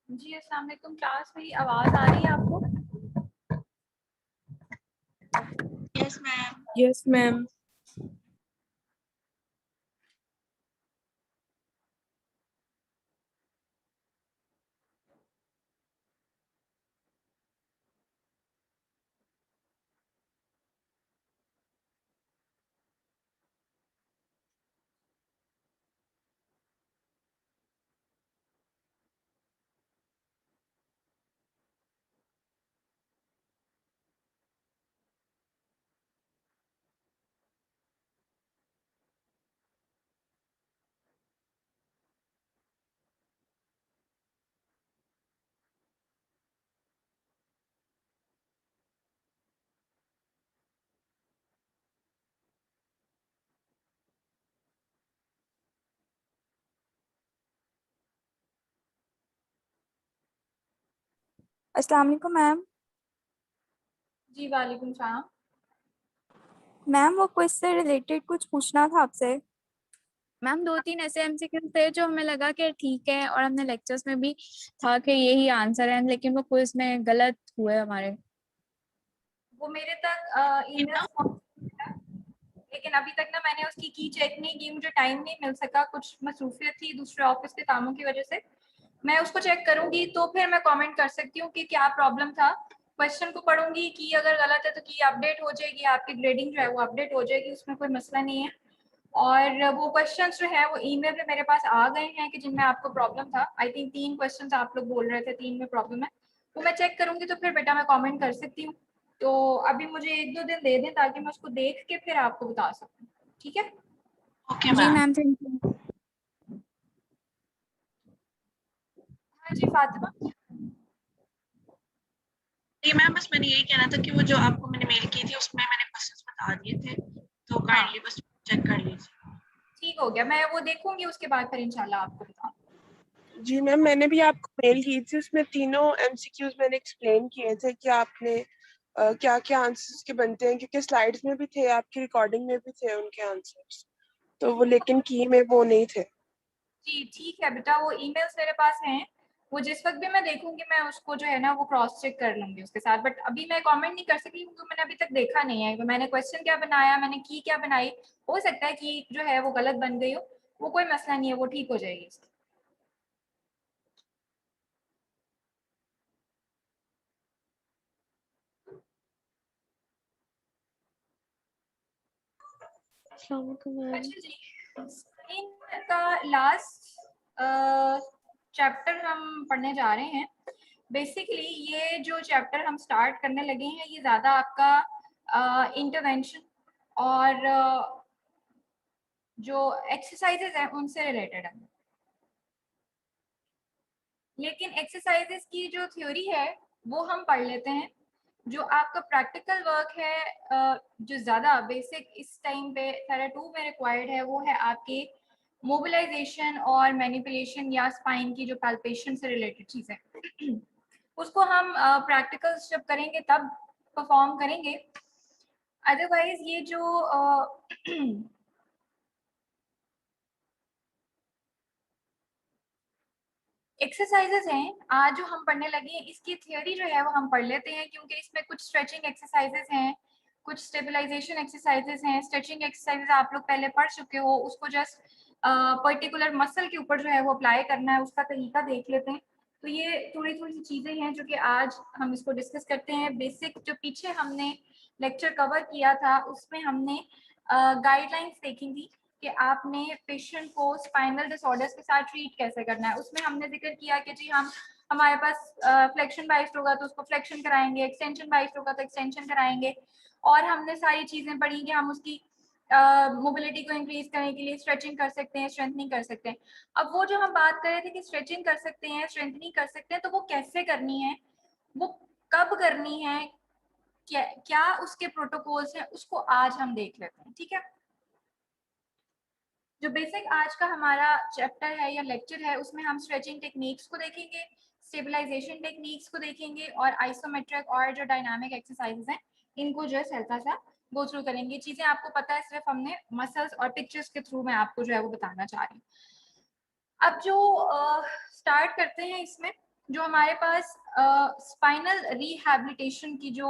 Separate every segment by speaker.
Speaker 1: जी अस्सलाम वालेकुम। क्लास मेरी आवाज आ रही है आपको?
Speaker 2: Yes ma'am.
Speaker 3: Yes ma'am.
Speaker 4: अस्सलाम वालेकुम मैम।
Speaker 1: जी वालेकुम सलाम।
Speaker 4: मैम वो क्विज से रिलेटेड कुछ पूछना था आपसे। मैम 2-3 ऐसे एमसीक्यू थे जो हमें लगा कि ठीक है, और हमने लेक्चर्स में भी था कि यही आंसर है, लेकिन वो क्विज में गलत हुए हमारे।
Speaker 1: वो मेरे तक ईमेल, लेकिन अभी तक ना मैंने उसकी की चेक नहीं की, मुझे टाइम नहीं मिल सका, कुछ मसरूफियत थी दूसरे ऑफिस के कामों की वजह से। मैं उसको चेक करूंगी तो फिर मैं कमेंट कर सकती हूँ कि क्या प्रॉब्लम था। क्वेश्चन को पढ़ूंगी कि अगर गलत है तो की अपडेट हो जाएगी, आपकी ग्रेडिंग जो है वो अपडेट हो जाएगी, उसमें कोई मसला नहीं है। और वो क्वेश्चंस जो है वो ईमेल पे मेरे पास आ गए हैं कि जिनमें आपको प्रॉब्लम था। आई थिंक 3 क्वेश्चंस आप लोग बोल रहे थे 3 में प्रॉब्लम है, तो मैं चेक करूंगी तो फिर बेटा मैं कमेंट कर सकती हूँ। तो अभी मुझे 1-2 दिन दे दें ताकि मैं उसको देख के फिर आपको बता सकूँ, ठीक है?
Speaker 2: ओके
Speaker 4: जी
Speaker 2: मैम।
Speaker 4: Ma'am, thank you.
Speaker 1: हाँ जी फातिमा।
Speaker 2: जी मैम, बस मैंने यही कहना था कि वो जो आपको मैंने मेल की थी उसमें मैंने क्वेश्चंस बता दिए थे, तो
Speaker 1: हाँ
Speaker 2: काइंडली बस चेक कर लीजिए।
Speaker 1: ठीक हो गया, मैं वो देखूंगी उसके बाद फिर इंशाल्लाह आपको बताऊँ।
Speaker 3: जी मैम, मैंने भी आपको मेल की थी, उसमें तीनों एमसीक्यूज मैंने एक्सप्लेन किए थे कि आपने क्या क्या आंसर्स के बनते हैं, क्योंकि स्लाइड्स में भी थे, आपकी रिकॉर्डिंग में भी थे उनके आंसर्स, तो वो लेकिन की में वो नहीं थे।
Speaker 1: जी ठीक है बेटा, वो ईमेल्स मेरे पास हैं, वो जिस वक्त भी मैं देखूंगी मैं उसको जो है ना वो क्रॉस चेक कर लूंगी उसके साथ। बट अभी मैं कमेंट नहीं कर सकी क्योंकि मैंने अभी तक देखा नहीं है मैंने क्वेश्चन क्या बनाया, मैंने की क्या बनाई। हो सकता है कि जो है वो गलत बन गई हो, वो कोई मसला नहीं है, वो ठीक हो जाएगी।
Speaker 3: अस्सलाम वालेकुम मैम।
Speaker 1: अच्छा जी, स्क्रीन का लास्ट चैप्टर हम पढ़ने जा रहे हैं। बेसिकली ये जो चैप्टर हम स्टार्ट करने लगे हैं ये ज़्यादा आपका इंटरवेंशन और जो एक्सरसाइजेज हैं उनसे रिलेटेड है। लेकिन एक्सरसाइजेज की जो थ्योरी है वो हम पढ़ लेते हैं। जो आपका प्रैक्टिकल वर्क है जो ज़्यादा बेसिक इस टाइम पे पैरा 2 में रिक्वायर्ड है वो है आपके मोबिलाइजेशन और मैनिपुलेशन या स्पाइन की जो पैल्पेशन से रिलेटेड चीज़ें उसको हम प्रैक्टिकल्स जब करेंगे तब परफॉर्म करेंगे। अदरवाइज ये जो एक्सरसाइजेज हैं आज जो हम पढ़ने लगे हैं इसकी थियोरी जो है वो हम पढ़ लेते हैं, क्योंकि इसमें कुछ स्ट्रेचिंग एक्सरसाइजेज हैं, कुछ स्टेबलाइजेशन एक्सरसाइजेज हैं। स्ट्रेचिंग एक्सरसाइजेज आप लोग पहले पढ़ चुके हो, उसको जस्ट पर्टिकुलर मसल के ऊपर जो है वो अप्लाई करना है, उसका तरीका देख लेते हैं। तो ये थोड़ी थोड़ी सी चीजें हैं जो कि आज हम इसको डिस्कस करते हैं। बेसिक जो पीछे हमने लेक्चर कवर किया था उसमें हमने गाइडलाइंस देखी थी कि आपने पेशेंट को स्पाइनल डिसऑर्डर्स के साथ ट्रीट कैसे करना है। उसमें हमने जिक्र किया कि जी हम हमारे पास फ्लेक्शन बाइस्ड होगा तो उसको फ्लेक्शन कराएंगे, एक्सटेंशन बाइस्ड होगा तो एक्सटेंशन कराएंगे। और हमने सारी चीजें पढ़ी कि हम उसकी मोबिलिटी को इंक्रीज करने के लिए स्ट्रेचिंग कर सकते हैं, स्ट्रेंथनिंग कर सकते हैं। अब वो जो हम बात कर रहे थे कि स्ट्रेचिंग कर सकते हैं, स्ट्रेंथनिंग कर सकते हैं, तो वो कैसे करनी है, वो कब करनी है, क्या क्या उसके प्रोटोकॉल्स हैं, उसको आज हम देख लेते हैं, ठीक है? जो बेसिक आज का हमारा चैप्टर है या लेक्चर है उसमें हम स्ट्रेचिंग टेक्निक्स को देखेंगे, स्टेबलाइजेशन टेक्निक्स को देखेंगे और आइसोमेट्रिक और जो डायनामिक एक्सरसाइजेस हैं इनको जो है हल्का सा गो थ्रू करेंगे। चीजें आपको पता है, सिर्फ हमने मसल्स और पिक्चर्स के थ्रू मैं आपको जो है वो बताना चाह रही हूँ। अब जो स्टार्ट करते हैं इसमें, जो हमारे पास स्पाइनल रिहैबिलिटेशन की जो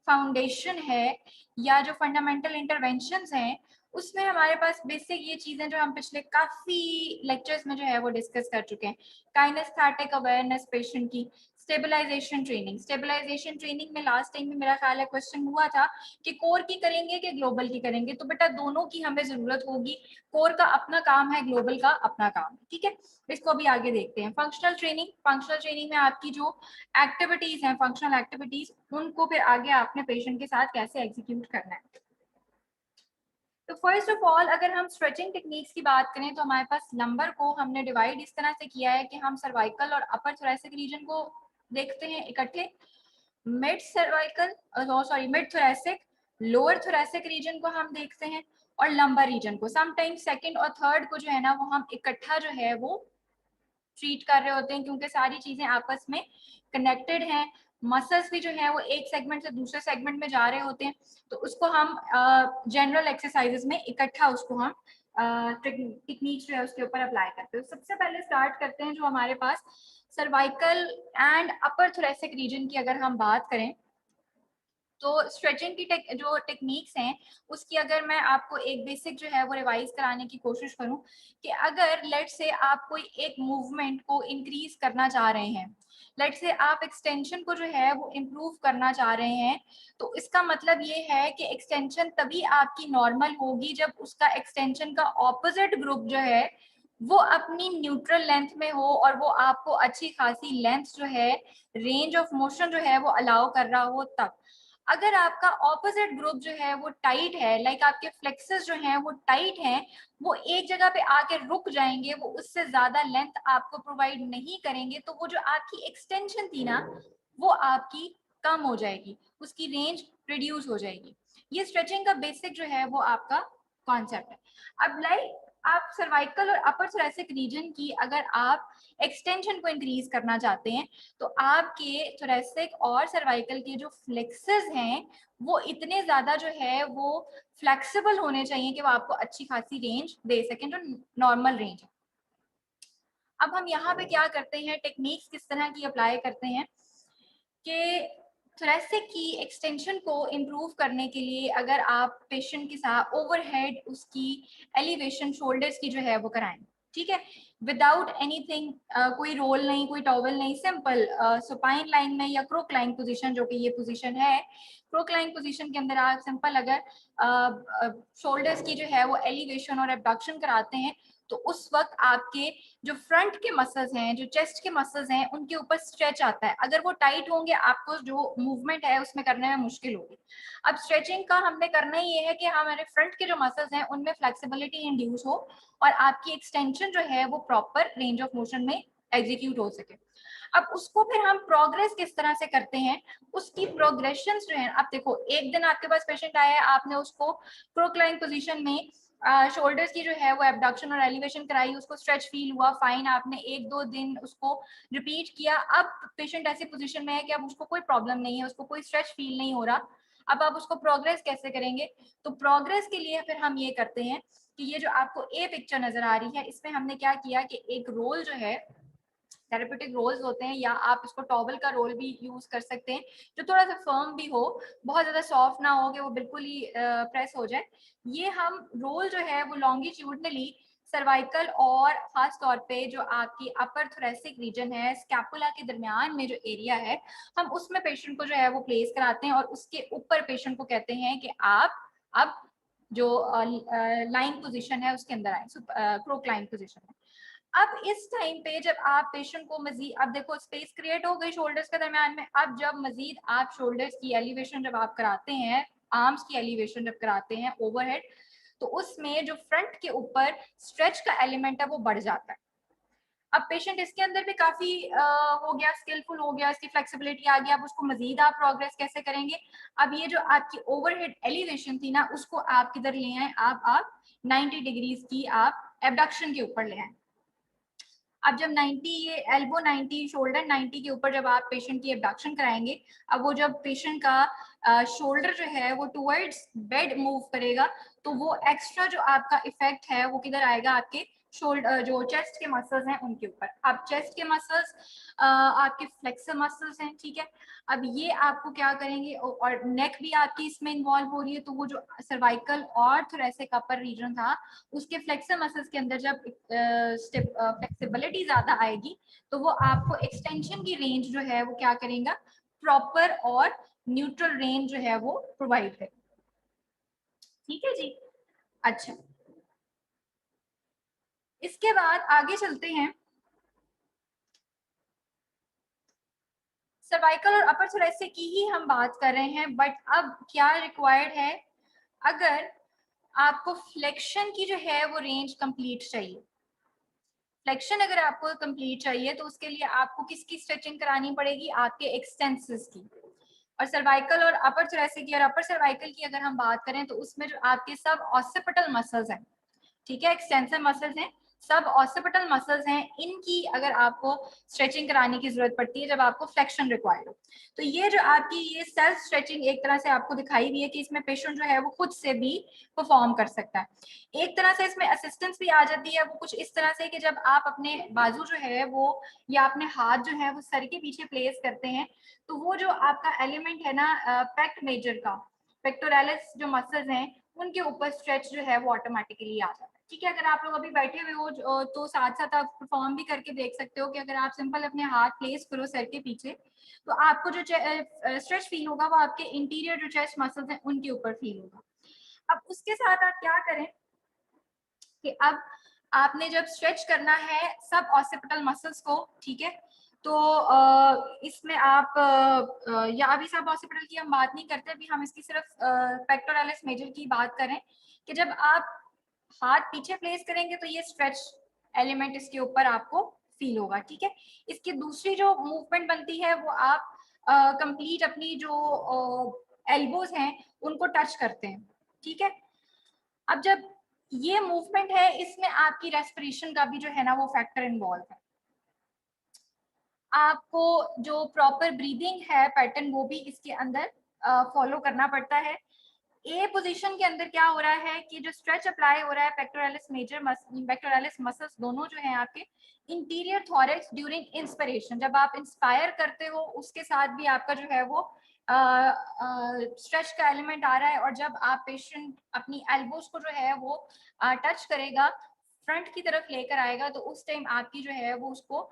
Speaker 1: फाउंडेशन है या जो फंडामेंटल इंटरवेंशंस हैं, उसमें हमारे पास बेसिक ये चीजें जो हम पिछले काफी लेक्चर्स में जो है वो डिस्कस कर चुके हैं। काइनेस्थेटिक अवेयरनेस पेशेंट की, स्टेबलाइजेशन ट्रेनिंग में लास्ट टाइम में मेरा ख्याल है क्वेश्चन हुआ था कि कोर की करेंगे कि ग्लोबल की करेंगे, तो बेटा दोनों की हमें जरूरत होगी। कोर का अपना काम है, ग्लोबल का अपना काम है, ठीक है। इसको अभी आगे देखते हैं। फंक्शनल ट्रेनिंग में आपकी जो एक्टिविटीज हैं, फंक्शनल एक्टिविटीज, उनको फिर आगे आपने पेशेंट के साथ कैसे एग्जीक्यूट करना है। तो फर्स्ट ऑफ ऑल अगर हम स्ट्रेचिंग टेक्निक्स की बात करें तो हमारे पास लंबर को हमने डिवाइड इस तरह से किया है कि हम सर्वाइकल और अपर थोरैसिक रीजन को देखते हैं इकट्ठे, mid thoracic, lower thoracic region को हम देखते हैं, और लंबर रीजन को। समटाइम्स सेकंड और थर्ड को जो है ना वो हम इकट्ठा जो है वो ट्रीट कर रहे होते हैं, क्योंकि सारी चीजें आपस में कनेक्टेड हैं। मसल्स भी जो है वो एक सेगमेंट से दूसरे सेगमेंट में जा रहे होते हैं, तो उसको हम जनरल एक्सरसाइजेस में इकट्ठा उसको हम टेक्निक्स जो है उसके ऊपर अप्लाई करते हैं। सबसे पहले स्टार्ट करते हैं जो हमारे पास cervical and upper thoracic region की अगर हम बात करें, तो स्ट्रेचिंग की जो टेक्निक्स हैं उसकी अगर मैं आपको एक बेसिक जो है वो रिवाइज कराने की कोशिश करूं कि अगर लेट से आप कोई एक मूवमेंट को इंक्रीज करना चाह रहे हैं, लेट से आप एक्सटेंशन को जो है वो इम्प्रूव करना चाह रहे हैं, तो इसका मतलब ये है कि एक्सटेंशन तभी आपकी नॉर्मल होगी जब उसका एक्सटेंशन का ऑपोजिट ग्रुप जो है वो अपनी न्यूट्रल लेंथ में हो और वो आपको अच्छी खासी लेंथ जो है, रेंज ऑफ मोशन जो है वो अलाउ कर रहा हो तब। अगर आपका ऑपोजिट ग्रुप जो है वो टाइट है, लाइक आपके फ्लेक्सेस जो हैं वो टाइट हैं, वो एक जगह पे आके रुक जाएंगे, वो उससे ज्यादा लेंथ आपको प्रोवाइड नहीं करेंगे, तो वो जो आपकी एक्सटेंशन थी ना वो आपकी कम हो जाएगी, उसकी रेंज रिड्यूस हो जाएगी। ये स्ट्रेचिंग का बेसिक जो है वो आपका कॉन्सेप्ट है। अब लाइक आप सर्वाइकल और अपर थोरैसिक रीजन की अगर आप एक्सटेंशन को इंक्रीज करना चाहते हैं, तो आपके थोरैसिक और सर्वाइकल के जो फ्लेक्सेस हैं वो इतने ज्यादा जो है वो फ्लेक्सिबल होने चाहिए कि वो आपको अच्छी खासी रेंज दे सकें, जो नॉर्मल रेंज है। अब हम यहाँ पे क्या करते हैं, टेक्निक्स किस तरह की अप्लाई करते हैं कि थोरैसिक की एक्सटेंशन को इम्प्रूव करने के लिए अगर आप पेशेंट के साथ ओवरहेड उसकी एलिवेशन शोल्डर्स की जो है वो कराएं, ठीक है, विदाउट एनीथिंग, कोई रोल नहीं, कोई टॉवल नहीं, सिंपल सुपाइन लाइन में या क्रोकलाइन पोजीशन जो कि ये पोजीशन है, क्रोकलाइन पोजीशन के अंदर आप सिंपल अगर शोल्डर्स की जो है वो एलिवेशन और एबडक्शन कराते हैं, तो उस वक्त आपके जो फ्रंट के मसल्स हैं, जो चेस्ट के मसल्स हैं, उनके ऊपर स्ट्रेच आता है। अगर वो टाइट होंगे आपको जो मूवमेंट है उसमें करने में मुश्किल होगी। अब स्ट्रेचिंग का हमने करना ही ये है कि हमारे फ्रंट के जो मसल्स हैं उनमें फ्लेक्सिबिलिटी इंड्यूस हो और आपकी एक्सटेंशन जो है वो प्रॉपर रेंज ऑफ मोशन में एग्जीक्यूट हो सके। अब उसको फिर हम प्रोग्रेस किस तरह से करते हैं, उसकी प्रोग्रेशन जो है, आप देखो एक दिन आपके पास पेशेंट आया है, आपने उसको क्रोकलाइन पोजीशन में शोल्डर्स की जो है वो एबडक्शन और एलिवेशन कराई, उसको स्ट्रेच फील हुआ, फाइन, आपने एक दो दिन उसको रिपीट किया। अब पेशेंट ऐसी पोजीशन में है कि अब उसको कोई प्रॉब्लम नहीं है, उसको कोई स्ट्रेच फील नहीं हो रहा, अब आप उसको प्रोग्रेस कैसे करेंगे? तो प्रोग्रेस के लिए फिर हम ये करते हैं कि ये जो आपको ए पिक्चर नजर आ रही है, इसमें हमने क्या किया कि एक रोल जो है, थेरेप्यूटिक रोल्स होते हैं, या आप इसको टॉवल का रोल भी यूज कर सकते हैं, जो थोड़ा सा फर्म भी हो, बहुत ज्यादा सॉफ्ट ना हो कि वो बिल्कुल ही प्रेस हो जाए। ये हम रोल जो है वो लॉन्गिट्यूडनली सर्वाइकल और खास तौर पे जो आपकी अपर थोरैसिक रीजन है, स्कैपुला के दरमियान में जो एरिया है, हम उसमें पेशेंट को जो है वो प्लेस कराते हैं और उसके ऊपर पेशेंट को कहते हैं कि आप अब जो लाइन पोजीशन है उसके अंदर आए, क्रोकलाइन पोजीशन है। अब इस टाइम पे जब आप पेशेंट को मजीद, अब देखो स्पेस क्रिएट हो गई शोल्डर्स के दरमियान में, अब जब मजीद आप शोल्डर्स की एलिवेशन जब आप कराते हैं, आर्म्स की एलिवेशन जब कराते हैं ओवरहेड, तो उसमें जो फ्रंट के ऊपर स्ट्रेच का एलिमेंट है वो बढ़ जाता है। अब पेशेंट इसके अंदर भी काफी हो गया, स्किलफुल हो गया, इसकी फ्लेक्सिबिलिटी आ गई, अब उसको मजीद आप प्रोग्रेस कैसे करेंगे? अब ये जो आपकी ओवरहेड एलिवेशन थी ना, उसको आप किधर ले आए, आप 90 डिग्रीज की आप एबडक्शन के ऊपर ले आए। अब जब 90, ये एल्बो 90, शोल्डर 90 के ऊपर जब आप पेशेंट की एबडक्शन कराएंगे, अब वो जब पेशेंट का शोल्डर जो है वो टुवर्ड्स बेड मूव करेगा, तो वो एक्स्ट्रा जो आपका इफेक्ट है वो किधर आएगा, आपके शोल्डर जो चेस्ट के मसल्स हैं उनके ऊपर। अब चेस्ट के मसल्स आपके फ्लेक्सर मसल्स हैं, ठीक है। अब ये आपको क्या करेंगे, और नेक भी आपकी इसमें इन्वॉल्व हो रही है, तो वो जो सर्वाइकल और थोरेसिक अपर रीजन था उसके फ्लेक्सर मसल्स के अंदर जब फ्लेक्सिबिलिटी ज्यादा आएगी तो वो आपको एक्सटेंशन की रेंज जो है वो क्या करेगा, प्रॉपर और न्यूट्रल रेंज जो है वो प्रोवाइड करेगा। ठीक है जी। अच्छा, इसके बाद आगे चलते हैं। सर्वाइकल और अपर थोरेसिक की ही हम बात कर रहे हैं, बट अब क्या रिक्वायर्ड है, अगर आपको फ्लेक्शन की जो है वो रेंज कंप्लीट चाहिए, फ्लेक्शन अगर आपको कंप्लीट चाहिए तो उसके लिए आपको किसकी स्ट्रेचिंग करानी पड़ेगी, आपके एक्सटेंसर्स की। और सर्वाइकल और अपर थोरेसिक की और अपर सर्वाइकल की अगर हम बात करें तो उसमें जो आपके सब ऑसिपिटल मसल्स हैं, ठीक है, एक्सटेंसिव मसल्स हैं, सब ऑसिपिटल मसल्स हैं, इनकी अगर आपको स्ट्रेचिंग कराने की जरूरत पड़ती है जब आपको फ्लेक्शन रिक्वायर्ड हो। तो ये जो आपकी ये सेल्फ स्ट्रेचिंग एक तरह से आपको दिखाई हुई है कि इसमें पेशेंट जो है वो खुद से भी परफॉर्म कर सकता है। एक तरह से इसमें असिस्टेंस भी आ जाती है, वो कुछ इस तरह से कि जब आप अपने बाजू जो है वो या अपने हाथ जो है वो सर के पीछे प्लेस करते हैं तो वो जो आपका एलिमेंट है ना पेक्ट मेजर का, पेक्टोरालिस जो मसल्स हैं उनके ऊपर स्ट्रेच जो है वो ऑटोमेटिकली आ जाता है। ठीक है, अगर आप लोग अभी बैठे हुए हो तो साथ साथ आप परफॉर्म भी करके देख सकते हो कि अगर आप सिंपल अपने हाथ प्लेस करो सर के पीछे तो आपको जो स्ट्रेच फील होगा वो आपके इंटीरियर जो चेस्ट मसल्स हैं उनके ऊपर फील होगा। अब उसके साथ आप क्या करें कि अब आपने जब स्ट्रेच करना है सब ऑसिपिटल मसल्स को, ठीक है, तो इसमें आप या अभी सब ऑसिपिटल की हम बात नहीं करते, अभी हम इसकी सिर्फ पेक्टोरालिस मेजर की बात करें कि जब आप हाथ पीछे प्लेस करेंगे तो ये स्ट्रेच एलिमेंट इसके ऊपर आपको फील होगा। ठीक है, इसकी दूसरी जो मूवमेंट बनती है वो आप कंप्लीट अपनी जो एल्बोज हैं उनको टच करते हैं। ठीक है, अब जब ये मूवमेंट है इसमें आपकी रेस्पिरेशन का भी जो है ना वो फैक्टर इन्वॉल्व है। आपको जो प्रॉपर ब्रीदिंग है पैटर्न वो भी इसके अंदर फॉलो करना पड़ता है। ए पोजीशन के अंदर क्या हो रहा है कि जो स्ट्रेच अप्लाई हो रहा है पेक्टोरालिस मेजर पेक्टोरालिस मसल्स दोनों जो हैं आपके इंटीरियर थोरैक्स ड्यूरिंग इंस्पिरेशन, जब आप इंस्पायर करते हो उसके साथ भी आपका जो है वो स्ट्रेच का एलिमेंट आ रहा है, और जब आप पेशेंट अपनी एल्बोज को जो है वो टच करेगा फ्रंट की तरफ लेकर आएगा तो उस टाइम आपकी जो है वो उसको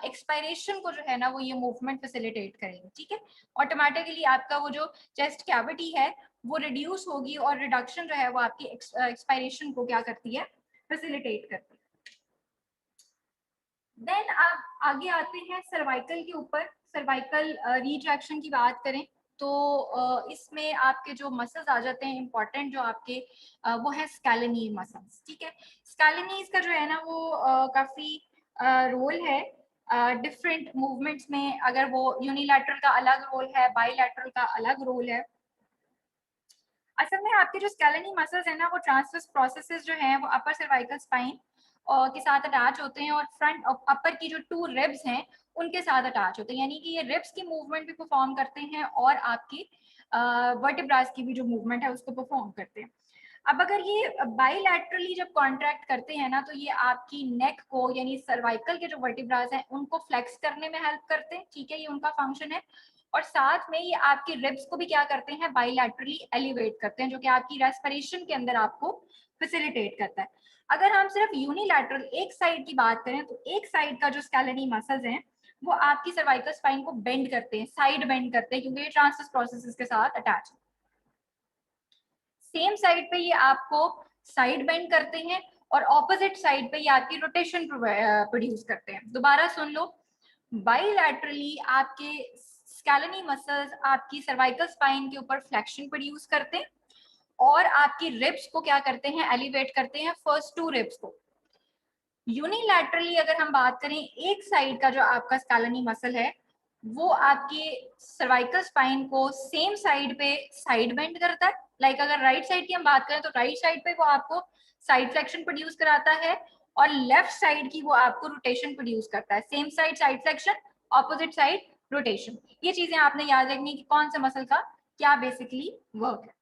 Speaker 1: एक्सपायरेशन को जो है ना वो ये मूवमेंट फैसिलिटेट करेगी। ठीक है, ऑटोमेटिकली आपका वो जो चेस्ट कैविटी है वो रिड्यूस होगी और रिडक्शन जो है वो आपकी एक्सपायरेशन को क्या करती है, फैसिलिटेट करती है। देन आप आगे आते हैं सर्वाइकल के ऊपर। सर्वाइकल रिट्रैक्शन की बात करें तो इसमें आपके जो मसल्स आ जाते हैं इंपॉर्टेंट जो आपके वो है स्कैलेनी मसल्स। ठीक है, स्कैलेनीज का जो है ना वो काफी रोल है डिफरेंट मूवमेंट्स में। अगर वो यूनिलैटरल का अलग रोल है, बाईलैटरल का अलग रोल है। असल में आपके जो स्कैलेनी मसल्स है ना वो ट्रांसवर्स प्रोसेसेस जो हैं वो अपर सर्वाइकल स्पाइन के साथ अटैच होते हैं और फ्रंट अपर की जो 2 रिब्स हैं उनके साथ अटैच होते हैं, यानी कि ये रिब्स की मूवमेंट भी परफॉर्म करते हैं और आपकी वर्टिब्रास की भी जो मूवमेंट है उसको परफॉर्म करते हैं। अब अगर ये बाईलैटरली जब कॉन्ट्रैक्ट करते हैं ना तो ये आपकी नेक को यानी सर्वाइकल के जो वर्टिब्रास हैं उनको फ्लेक्स करने में हेल्प करते हैं। ठीक है, ये उनका फंक्शन है, और साथ में ये आपकी रिब्स को भी क्या करते हैं, बाईलैटरली एलिवेट करते हैं, जो कि आपकी रेस्पिरेशन के अंदर आपको फैसिलिटेट करता है। अगर हम सिर्फ यूनिलैटरल एक साइड की बात करें तो एक साइड का जो स्कैलेनी मसल्स हैं वो आपकी सर्वाइकल स्पाइन को बेंड करते हैं, साइड बेंड करते हैं, क्योंकि ये ट्रांसवर्स प्रोसेसेस के साथ अटैच है। सेम साइड पे ये आपको साइड बेंड करते हैं और ऑपोजिट साइड पे ये आपकी रोटेशन प्रोड्यूस करते हैं। दोबारा सुन लो, बाईलैटरली आपके स्कैलेनी मसल्स आपकी सर्वाइकल स्पाइन के ऊपर फ्लेक्शन प्रोड्यूस करते हैं और आपकी रिब्स को क्या करते हैं, एलिवेट करते हैं, फर्स्ट 2 रिब्स को। यूनिलैटरली अगर हम बात करें एक साइड का जो आपका स्कैलेनी मसल है वो आपके सर्वाइकल स्पाइन को सेम साइड पे साइड बेंड करता है। लाइक अगर राइट साइड की हम बात करें तो राइट साइड पे वो आपको साइड फ्लेक्शन प्रोड्यूस कराता है और लेफ्ट साइड की वो आपको रोटेशन प्रोड्यूस करता है। Same side side flexion, opposite side rotation. ये चीजें आपने याद रखनी कि कौन से मसल का क्या बेसिकली वर्क है।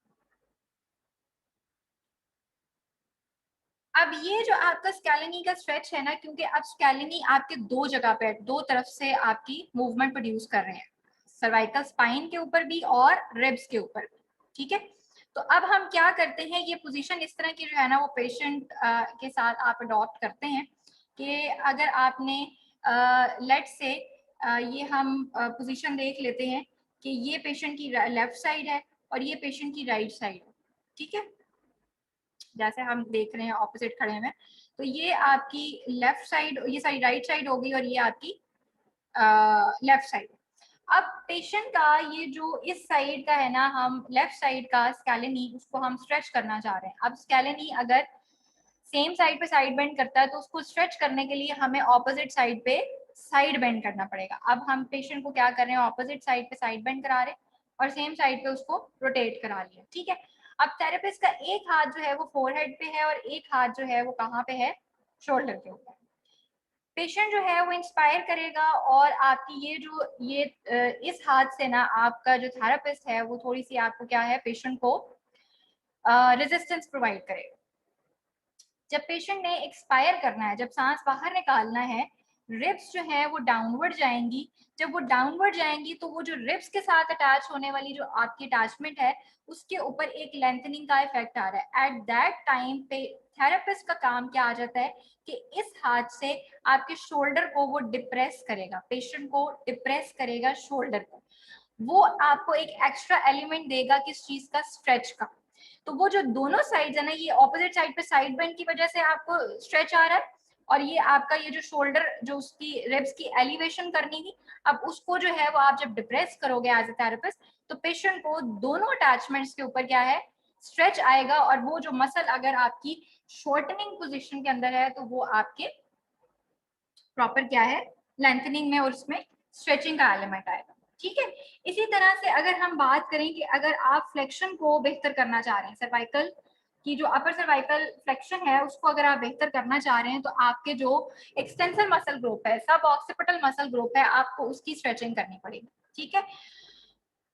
Speaker 1: अब ये जो आपका स्कैलेनी का स्ट्रेच है ना, क्योंकि अब स्कैलेनी आपके दो जगह पे, दो तरफ से आपकी मूवमेंट प्रोड्यूस कर रहे हैं, सर्वाइकल स्पाइन के ऊपर भी और रिब्स के ऊपर भी, ठीक है। तो अब हम क्या करते हैं, ये पोजीशन इस तरह की जो है ना वो पेशेंट के साथ आप अडॉप्ट करते हैं कि अगर आपने लेट से ये हम पोजीशन देख लेते हैं कि ये पेशेंट की लेफ्ट साइड है और ये पेशेंट की राइट साइड है, ठीक है। जैसे हम देख रहे हैं ऑपोजिट खड़े हैं, तो ये आपकी लेफ्ट साइड, ये सारी राइट साइड हो गई और ये आपकी लेफ्ट साइड। अब पेशेंट का ये जो इस साइड का है ना, हम लेफ्ट साइड का स्कैलेनी उसको हम स्ट्रेच करना चाह रहे हैं। अब स्कैलेनी अगर सेम साइड पे साइड बेंड करता है तो उसको स्ट्रेच करने के लिए हमें ऑपोजिट साइड पे साइड बेंड करना पड़ेगा। अब हम पेशेंट को क्या कर रहे हैं, ऑपोजिट साइड पे साइड बेंड करा रहे हैं और सेम साइड पे उसको रोटेट करा लिया, ठीक है। अब थेरेपिस्ट का एक हाथ जो है वो फोरहेड पे है और एक हाथ जो है वो कहाँ पे है, शोल्डर के ऊपर। पेशेंट जो है वो इंस्पायर करेगा और आपकी ये इस हाथ से ना आपका जो थेरेपिस्ट है वो थोड़ी सी आपको क्या है, पेशेंट को रेजिस्टेंस प्रोवाइड करेगा। जब पेशेंट ने एक्सपायर करना है, जब सांस बाहर निकालना है, रिब्स जो है वो डाउनवर्ड जाएंगी। जब वो डाउनवर्ड जाएंगी तो वो जो रिब्स के साथ अटैच होने वाली जो आपकी अटैचमेंट है उसके ऊपर एक लेंथनिंग का इफेक्ट आ रहा है। एट दैट टाइम पे थेरेपिस्ट का काम क्या आ जाता है कि इस हाथ से आपके शोल्डर को वो डिप्रेस करेगा, पेशेंट को डिप्रेस करेगा शोल्डर को। वो आपको एक एक्स्ट्रा एलिमेंट देगा किस चीज का, स्ट्रेच का। तो वो जो दोनों साइड है ना, ये ऑपोजिट साइड पे साइड बेंड की वजह से आपको स्ट्रेच आ रहा है और ये आपका ये जो शोल्डर जो उसकी रिब्स की एलिवेशन करनी थी, अब उसको जो है वो आप जब डिप्रेस करोगे एज अ थेरेपिस्ट तो पेशेंट को दोनों अटैचमेंट्स के ऊपर क्या है, स्ट्रेच आएगा और वो जो मसल अगर आपकी शॉर्टनिंग पोजीशन के अंदर है तो वो आपके प्रॉपर क्या है, लेंथनिंग में और उसमें स्ट्रेचिंग का एलिमेंट आएगा, ठीक है। इसी तरह से अगर हम बात करें कि अगर आप फ्लेक्शन को बेहतर करना चाह रहे हैं, सर्वाइकल की जो अपर सर्वाइकल फ्लेक्शन है उसको अगर आप बेहतर करना चाह रहे हैं तो आपके जो एक्सटेंसर मसल ग्रुप है, सब ऑक्सीपिटल मसल ग्रुप है, आपको उसकी स्ट्रेचिंग करनी पड़ेगी, ठीक है।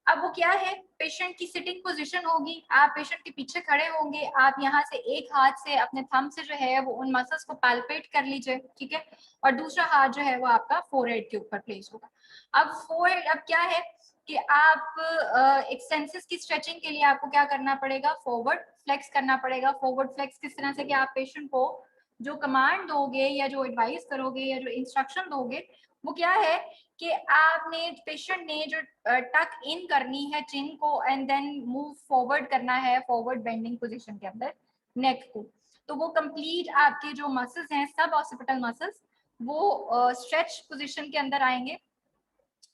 Speaker 1: अब वो क्या है, पेशेंट की सिटिंग पोजीशन होगी, आप पेशेंट के पीछे खड़े होंगे, आप यहाँ से एक हाथ से अपने थंब से जो है वो उन मसल्स को पैल्पेट कर लीजिए, ठीक है, और दूसरा हाथ जो है वो आपका फोरहेड के ऊपर प्लेस होगा। अब फोरहेड, अब क्या है कि आप एक्सटेंसिस की स्ट्रेचिंग के लिए आपको क्या करना पड़ेगा, फॉरवर्ड फ्लेक्स करना पड़ेगा। फॉरवर्ड फ्लेक्स किस तरह से कि आप पेशेंट को जो कमांड दोगे या जो एडवाइस करोगे या जो इंस्ट्रक्शन दोगे वो क्या है कि आपने पेशेंट ने जो टक इन करनी है चिन को एंड देन मूव फॉरवर्ड करना है फॉरवर्ड बेंडिंग पोजीशन के अंदर नेक को, तो वो कंप्लीट आपके जो मसल्स हैं सब ऑक्सीपिटल मसल्स वो स्ट्रेच पोजीशन के अंदर आएंगे।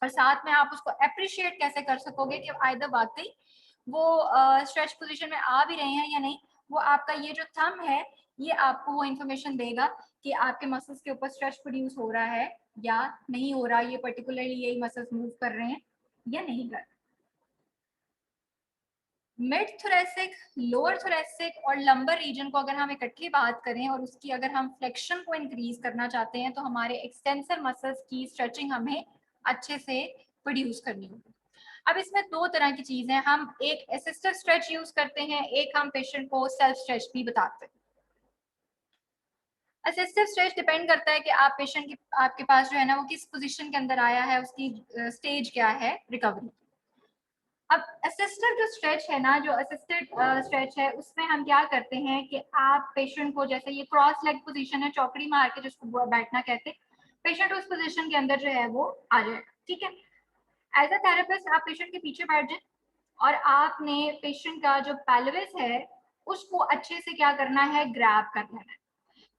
Speaker 1: और साथ में आप उसको अप्रिशिएट कैसे कर सकोगे कि आइदर वाकई वो स्ट्रेच पोजीशन में आ भी रहे हैं या नहीं, वो आपका ये जो थंब है ये आपको वो इन्फॉर्मेशन देगा कि आपके मसल्स के ऊपर स्ट्रेच प्रोड्यूस हो रहा है या नहीं हो रहा, ये पर्टिकुलरली यही मसल्स मूव कर रहे हैं या नहीं कर रहे। मिड थोरेसिक, लोअर थोरेसिक और लंबर रीजन को अगर हम इकट्ठी बात करें और उसकी अगर हम फ्लेक्शन को इंक्रीज करना चाहते हैं तो हमारे एक्सटेंसर मसल्स की स्ट्रेचिंग हमें अच्छे से प्रोड्यूस करनी होगी। अब इसमें दो तरह की चीजें, हम एक असिस्टेड स्ट्रेच यूज करते हैं, एक हम पेशेंट को सेल्फ स्ट्रेच भी बताते हैं। असिस्टेड स्ट्रेच डिपेंड करता है कि आप पेशेंट की आपके पास जो है ना वो किस पोजीशन के अंदर आया है, उसकी स्टेज क्या है रिकवरी। अब असिस्टेड जो स्ट्रेच है ना, जो असिस्टेड स्ट्रेच है उसमें हम क्या करते हैं कि आप पेशेंट को, जैसे ये क्रॉस लेग पोजीशन है, चौकड़ी मार के जिसको बैठना कहते हैं, पेशेंट उस पोजीशन के अंदर जो है वो आ जाएगा, ठीक है। एज अ थेरेपिस्ट आप पेशेंट के पीछे बैठ जाए और आपने पेशेंट का जो पेल्विस है उसको अच्छे से क्या करना है, ग्रैब करना है,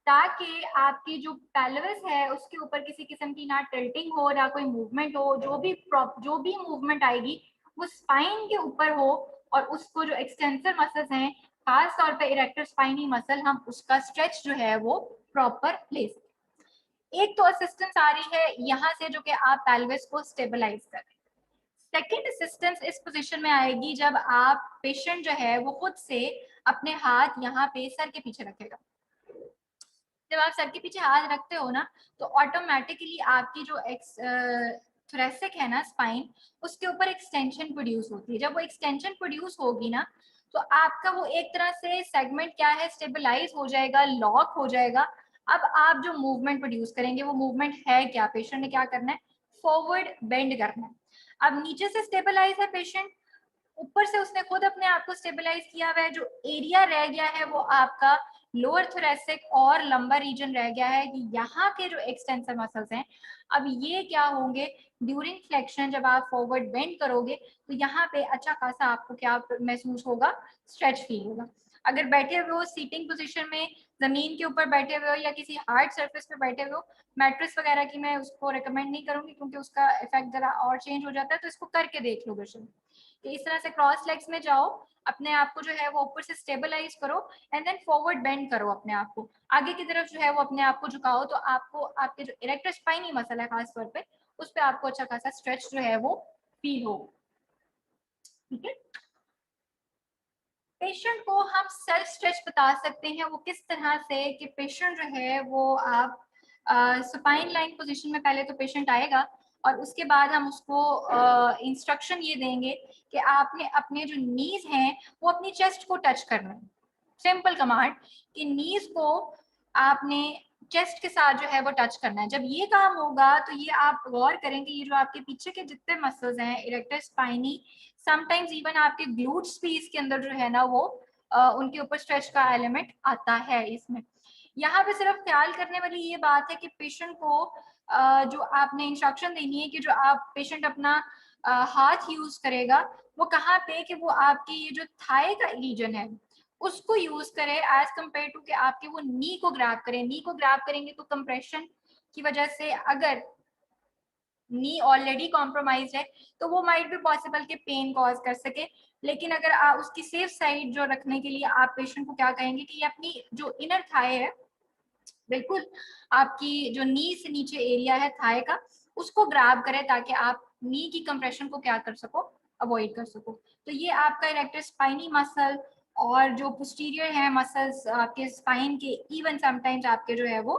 Speaker 1: ताकि आपकी जो पेल्विस है उसके ऊपर किसी किस्म की ना टिल्टिंग हो ना कोई मूवमेंट हो, जो भी मूवमेंट आएगी वो स्पाइन के ऊपर हो और उसको जो एक्सटेंसर मसल्स हैं, खास तौर पे इरेक्टर स्पाइनी मसल, हम उसका स्ट्रेच जो है वो प्रॉपर ले सकें। एक तो असिस्टेंस आ रही है यहाँ से जो कि आप पेल्विस को स्टेबलाइज कर रहे हैं। सेकेंड असिस्टेंस इस पोजीशन में आएगी जब आप पेशेंट जो है वो खुद से अपने हाथ यहाँ पे सर के पीछे रखेगा। जब आप सर के पीछे हाथ रखते हो ना तो ऑटोमेटिकली आपकी जो थोरेसिक है ना स्पाइन, उसके ऊपर एक्सटेंशन प्रोड्यूस होती है। जब वो एक्सटेंशन प्रोड्यूस होगी ना तो आपका वो एक तरह से सेगमेंट क्या है, स्टेबलाइज हो जाएगा, लॉक हो जाएगा। अब आप जो मूवमेंट प्रोड्यूस करेंगे वो मूवमेंट है क्या, पेशेंट ने क्या करना है, फॉरवर्ड बेंड करना है। अब नीचे से स्टेबलाइज है पेशेंट, ऊपर से उसने खुद अपने आप को स्टेबलाइज किया हुआ है, जो एरिया रह गया है वो आपका लोअर थोरेसिक और लंबर रीजन रह गया है कि यहाँ के जो एक्सटेंसर मसल्स हैं, अब ये क्या होंगे ड्यूरिंग फ्लेक्शन, जब आप फॉरवर्ड बेंड करोगे तो यहाँ पे अच्छा खासा आपको क्या महसूस होगा, स्ट्रेच फील होगा। अगर बैठे हुए हो सीटिंग पोजीशन में, जमीन के ऊपर बैठे हुए हो या किसी हार्ड सरफेस पे बैठे हुए हो, मैट्रेस वगैरह की मैं उसको रिकमेंड नहीं करूंगी क्योंकि उसका इफेक्ट जरा और चेंज हो जाता है, तो इसको करके देख लो बेशक। इस तरह से क्रॉस लेग्स में जाओ, अपने आप को जो है वो ऊपर से स्टेबलाइज करो एंड देन फॉरवर्ड बेंड करो, अपने आप को आगे की तरफ जो है वो अपने आप को झुकाओ, तो आपको आपके जो इरेक्टर स्पाइनी मसल है खास तौर पे उस पे आपको अच्छा खासा स्ट्रेच जो है वो फील हो। ठीक है, पेशेंट को हम सेल्फ स्ट्रेच बता सकते हैं वो किस तरह से कि पेशेंट जो है वो आप सुपाइन लाइन पोजीशन में पहले तो पेशेंट आएगा और उसके बाद हम उसको इंस्ट्रक्शन ये देंगे कि आपने अपने जो नीज हैं वो अपनी चेस्ट को टच करना है। सिंपल कमांड कि नीज को आपने चेस्ट के साथ जो है वो टच करना है। जब ये काम होगा तो ये आप गौर करेंगे, ये जो आपके पीछे के जितने मसल्स हैं इरेक्टर स्पाइनी, समटाइम्स इवन आपके ग्लूट्स भी इसके अंदर जो है ना वो उनके ऊपर स्ट्रेच का एलिमेंट आता है इसमें। यहाँ पे सिर्फ ख्याल करने वाली ये बात है कि पेशेंट को जो आपने इंस्ट्रक्शन देनी है कि जो आप पेशेंट अपना हाथ यूज करेगा वो कहाँ पे, कि वो आपकी ये जो थाई का रीजन है उसको यूज करे एज कम्पेयर टू कि आपके वो नी को ग्रैब करें। नी को ग्रैब करेंगे तो कंप्रेशन की वजह से अगर नी ऑलरेडी कॉम्प्रोमाइज है तो वो माइट भी पॉसिबल कि पेन कॉज कर सके, लेकिन अगर आप उसकी सेफ साइड जो रखने के लिए आप पेशेंट को क्या कहेंगे कि ये अपनी जो इनर थाई है, बिल्कुल आपकी जो नी से नीचे एरिया है थाई का, उसको ग्रैब करें ताकि आप नी की कंप्रेशन को क्या कर सको, अवॉइड कर सको। तो ये आपका इरेक्टर स्पाइनी मसल और जो पोस्टीरियर है मसल्स आपके स्पाइन के, इवन समटाइम्स आपके जो है वो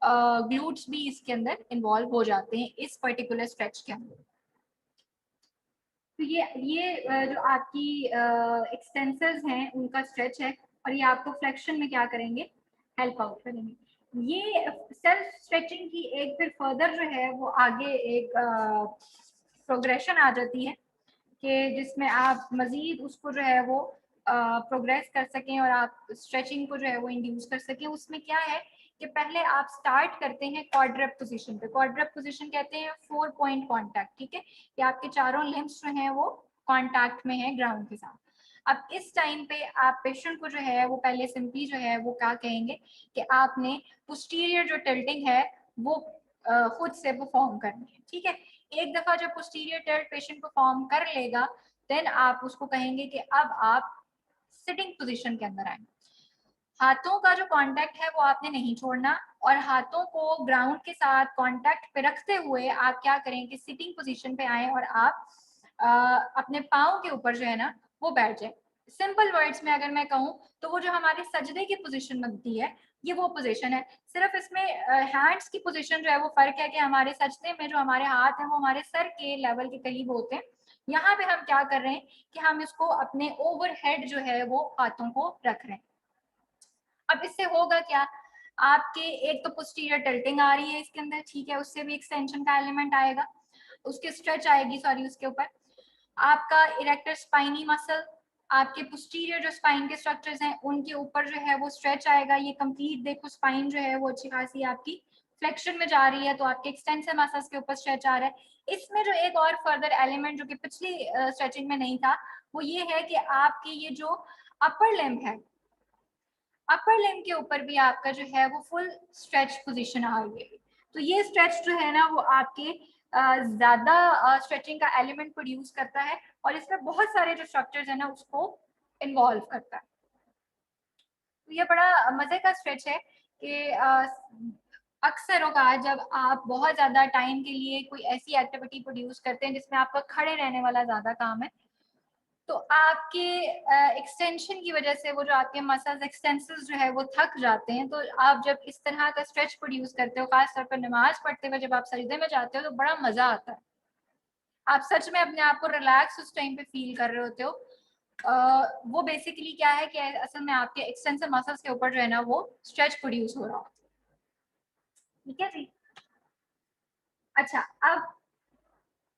Speaker 1: ग्लूट्स भी इसके अंदर इन्वॉल्व हो जाते हैं इस पर्टिकुलर स्ट्रेच के अंदर। तो ये जो आपकी एक्सटेंसर्स हैं उनका स्ट्रेच है और ये आपको फ्लेक्शन में क्या करेंगे, हेल्प आउट करेंगे। ये सेल्फ स्ट्रेचिंग की एक फिर फर्दर जो है वो आगे एक प्रोग्रेशन आ जाती है कि जिसमें आप मजीद उसको जो है वो प्रोग्रेस कर सकें और आप स्ट्रेचिंग को जो है वो इंड्यूस कर सकें। उसमें क्या है कि पहले आप स्टार्ट करते हैं क्वाड्रप पोजीशन पे। क्वाड्रप पोजीशन कहते हैं 4 पॉइंट कांटेक्ट, ठीक है, कि आपके चारों लिम्स जो हैं वो कांटेक्ट में है ग्राउंड के साथ। अब इस टाइम पे आप पेशेंट को जो है वो पहले सिंपली जो है वो क्या कहेंगे कि आपने पोस्टीरियर जो टिल्टिंग है वो खुद से परफॉर्म करनी है। ठीक है, एक दफा जब पोस्टीरियर टिल्ट पेशेंट परफॉर्म कर लेगा देन आप उसको कहेंगे कि अब आप सिटिंग पोजीशन के अंदर आए। हाथों का जो कांटेक्ट है वो आपने नहीं छोड़ना और हाथों को ग्राउंड के साथ कांटेक्ट पे रखते हुए आप क्या करें कि सिटिंग पोजीशन पे आए और आप अपने पाँव के ऊपर जो है ना वो बैठ जाए। सिंपल वर्ड्स में अगर मैं कहूँ तो वो जो हमारे सजदे की पोजीशन बनती है ये वो पोजीशन है। सिर्फ इसमें हैंड्स की पोजीशन जो है वो फर्क है कि हमारे सजदे में जो हमारे हाथ हैं वो हमारे सर के लेवल के करीब होते हैं। यहाँ पे हम क्या कर रहे हैं कि हम इसको अपने ओवरहेड जो है वो हाथों को रख रहे हैं। अब इससे होगा क्या, आपके एक तो पोस्टीरियर टिल्टिंग आ रही है इसके अंदर, ठीक है, उससे भी एक्सटेंशन का एलिमेंट आएगा, उसके स्ट्रेच आएगी सॉरी उसके ऊपर। आपका इरेक्टर स्पाइनी मसल, आपके पोस्टीरियर जो स्पाइन के स्ट्रक्चर्स हैं उनके ऊपर जो है वो स्ट्रेच आएगा। ये कंप्लीट देखो स्पाइन जो है वो अच्छी खासी आपकी फ्लेक्शन में जा रही है तो आपके एक्सटेंसर मसल्स के ऊपर स्ट्रेच आ रहा है। इसमें जो एक और फर्दर एलिमेंट जो कि पिछली स्ट्रेचिंग में नहीं था वो ये है कि आपकी ये जो अपर लिम्ब है, अपर लिम्ब के ऊपर भी आपका जो है वो फुल स्ट्रेच पोजीशन आ रही है। तो ये स्ट्रेच जो है ना वो आपके ज्यादा स्ट्रेचिंग का एलिमेंट प्रोड्यूस करता है और इसमें बहुत सारे जो स्ट्रक्चर्स है ना उसको इन्वॉल्व करता है। तो ये बड़ा मजे का स्ट्रेच है कि अक्सर होगा जब आप बहुत ज्यादा टाइम के लिए कोई ऐसी एक्टिविटी प्रोड्यूस करते हैं जिसमें आपका खड़े रहने वाला ज्यादा काम है, तो आपके एक्सटेंशन की वजह से वो जो आपके मसल्स एक्सटेंसर्स जो है वो थक जाते हैं। तो आप जब इस तरह का स्ट्रेच प्रोड्यूस करते हो, खास तौर पर नमाज पढ़ते हुए जब आप सजदे में जाते हो तो बड़ा मजा आता है। आप सच में अपने आप को रिलैक्स उस टाइम पे फील कर रहे होते हो वो बेसिकली क्या है कि असल में आपके एक्सटेंसिव मसल्स के ऊपर जो है ना वो स्ट्रेच प्रोड्यूस हो रहा होता है। ठीक है जी। अच्छा, अब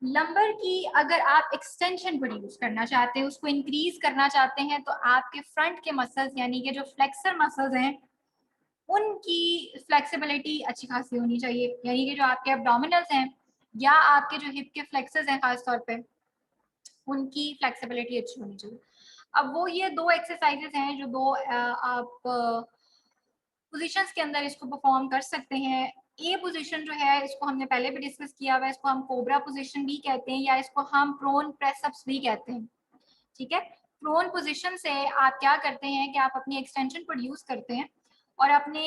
Speaker 1: लंबर की अगर आप एक्सटेंशन प्रोड्यूस करना चाहते हैं, उसको इंक्रीज करना चाहते हैं, तो आपके फ्रंट के मसल्स यानी कि जो फ्लेक्सर मसल्स हैं उनकी फ्लेक्सिबिलिटी अच्छी खासी होनी चाहिए, यानी कि जो आपके एब्डोमिनल्स हैं या आपके जो हिप के फ्लेक्सर्स हैं खास तौर पे उनकी फ्लेक्सिबिलिटी अच्छी होनी चाहिए। अब वो ये दो एक्सरसाइजेस हैं जो दो आप पोजीशंस के अंदर इसको परफॉर्म कर सकते हैं। ए पोजीशन जो है इसको हमने पहले भी डिस्कस किया हुआ है, इसको हम कोबरा पोजीशन भी कहते हैं या इसको हम प्रोन प्रेस अप्स भी कहते हैं। ठीक है, प्रोन पोजीशन से आप क्या करते हैं कि आप अपनी एक्सटेंशन प्रोड्यूस करते हैं और अपने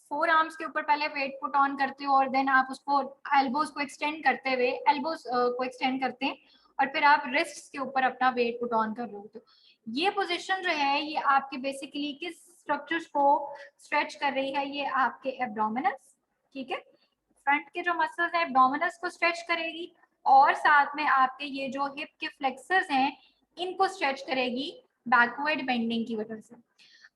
Speaker 1: फोर आर्म्स के ऊपर पहले वेट पुट ऑन करते हो और देन आप उसको एल्बोज को एक्सटेंड करते हुए एल्बोज को एक्सटेंड करते हैं और फिर आप रिस्ट्स के ऊपर अपना वेट पुट ऑन कर रहे होते हो। ये पोजीशन जो है ये आपके बेसिकली किस स्ट्रक्चर्स को स्ट्रेच कर रही है, ये आपके एब्डोमिनल्स, ठीक है, फ्रंट के जो मसल्स हैं एब्डोमिनल्स को स्ट्रेच करेगी और साथ में आपके ये जो हिप के फ्लेक्सर्स हैं इनको स्ट्रेच करेगी बैकवर्ड बेंडिंग की वजह से।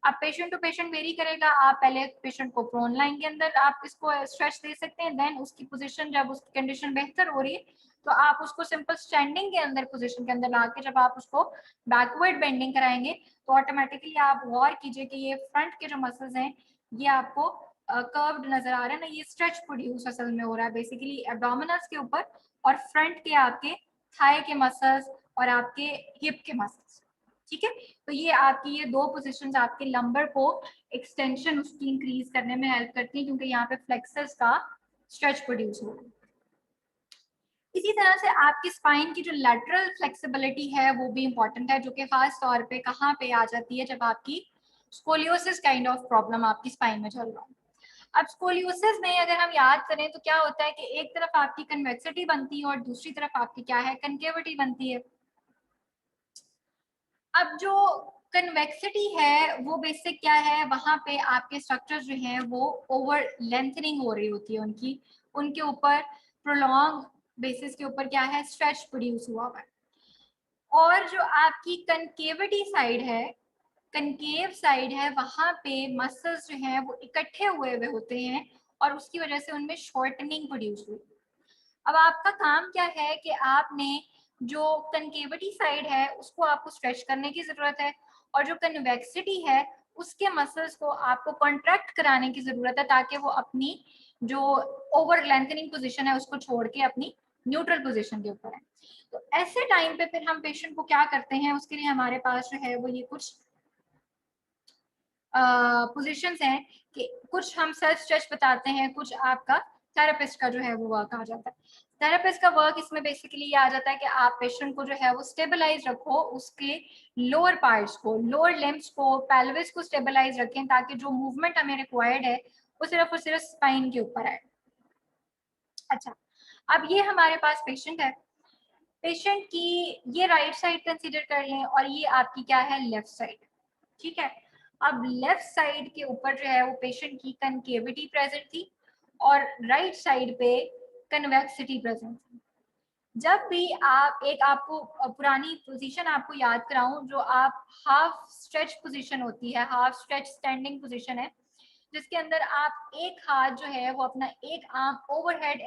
Speaker 1: अब पेशेंट टू पेशेंट वेरी करेगा, आप पहले पेशेंट को प्रोन लाइन के अंदर आप इसको स्ट्रेच दे सकते हैं, देन उसकी पोजीशन जब उसकी कंडीशन बेहतर हो रही है तो आप उसको सिंपल स्टैंडिंग के अंदर पोजीशन के अंदर ला के जब आप उसको बैकवर्ड बेंडिंग कराएंगे तो ऑटोमेटिकली आप गौर कीजिए कि ये फ्रंट के जो मसल्स हैं ये आपको कर्व्ड नजर आ रहे हैं ना, ये स्ट्रेच प्रोड्यूस असल में हो रहा है बेसिकली एब्डोमिनल्स के ऊपर और फ्रंट के आपके थाई के मसल्स और आपके हिप के मसल्स। ठीक है, तो ये आपकी ये दो पोजीशंस आपके लंबर को एक्सटेंशन उसकी इंक्रीज करने में हेल्प करती है क्योंकि यहाँ पे फ्लेक्सर्स का स्ट्रेच प्रोड्यूस हो रहा है। इसी तरह से आपकी स्पाइन की जो लैटरल फ्लेक्सिबिलिटी है वो भी इंपॉर्टेंट है, जो कि खास तौर पे कहाँ पे आ जाती है जब आपकी स्कोलियोसिस काइंड ऑफ प्रॉब्लम आपकी स्पाइन में चल रहा हो। अब स्कोलियोसिस में अगर हम याद करें तो क्या होता है कि एक तरफ आपकी कन्वेक्सिटी बनती है और दूसरी तरफ आपकी क्या है, कनकेविटी बनती है। अब जो कन्वेक्सिटी है वो बेसिक क्या है, वहां पे आपके स्ट्रक्चर जो हैं वो ओवर लेंथनिंग हो रही होती है उनकी, उनके ऊपर प्रोलॉन्ग बेसिस के ऊपर क्या है स्ट्रेच प्रोड्यूस हुआ हुआ है। और जो आपकी कनकेविटी साइड है, कनकेव साइड है, वहां पे मसल्स जो हैं वो इकट्ठे हुए हुए होते हैं और उसकी वजह से उनमें शॉर्टनिंग प्रोड्यूस हुई। अब आपका काम क्या है कि आपने जो कनकेविटी साइड है उसको आपको स्ट्रेच करने की जरूरत है और जो कन्वेक्सिटी है उसके मसल्स को आपको कॉन्ट्रैक्ट कराने की जरूरत है ताकि वो अपनी जो ओवर लेंथनिंग पोजीशन है उसको छोड़ के अपनी न्यूट्रल पोजीशन के ऊपर है। तो ऐसे टाइम पे फिर हम पेशेंट को क्या करते हैं, उसके लिए हमारे पास जो है वो ये कुछ पोजीशंस हैं कि कुछ हम सेल्फ स्ट्रेच बताते हैं, कुछ आपका थेरेपिस्ट का जो है वो वर्क आ जाता है। थेरेपिस्ट का वर्क इसमें बेसिकली ये आ जाता है कि आप पेशेंट को जो है वो स्टेबलाइज रखो, उसके लोअर पार्ट्स को, लोअर लिम्स को, पेल्विस को स्टेबलाइज रखें ताकि जो मूवमेंट हमें रिक्वायर्ड है वो सिर्फ और सिर्फ स्पाइन के ऊपर आए। अच्छा, अब ये हमारे पास पेशेंट है, पेशेंट की ये राइट साइड कंसीडर कर लें और ये आपकी क्या है लेफ्ट साइड। ठीक है, अब लेफ्ट साइड के ऊपर जो है वो पेशेंट की कनकेविटी प्रेजेंट थी और राइट साइड पे कन्वेक्सिटी प्रेजेंट थी। जब भी आप एक आपको पुरानी पोजीशन आपको याद कराऊं, जो आप हाफ स्ट्रेच पोजीशन होती है, हाफ स्ट्रेच स्टैंडिंग पोजीशन है जिसके अंदर आप एक हाथ जो है वो अपना एक आर्म ओवरहेड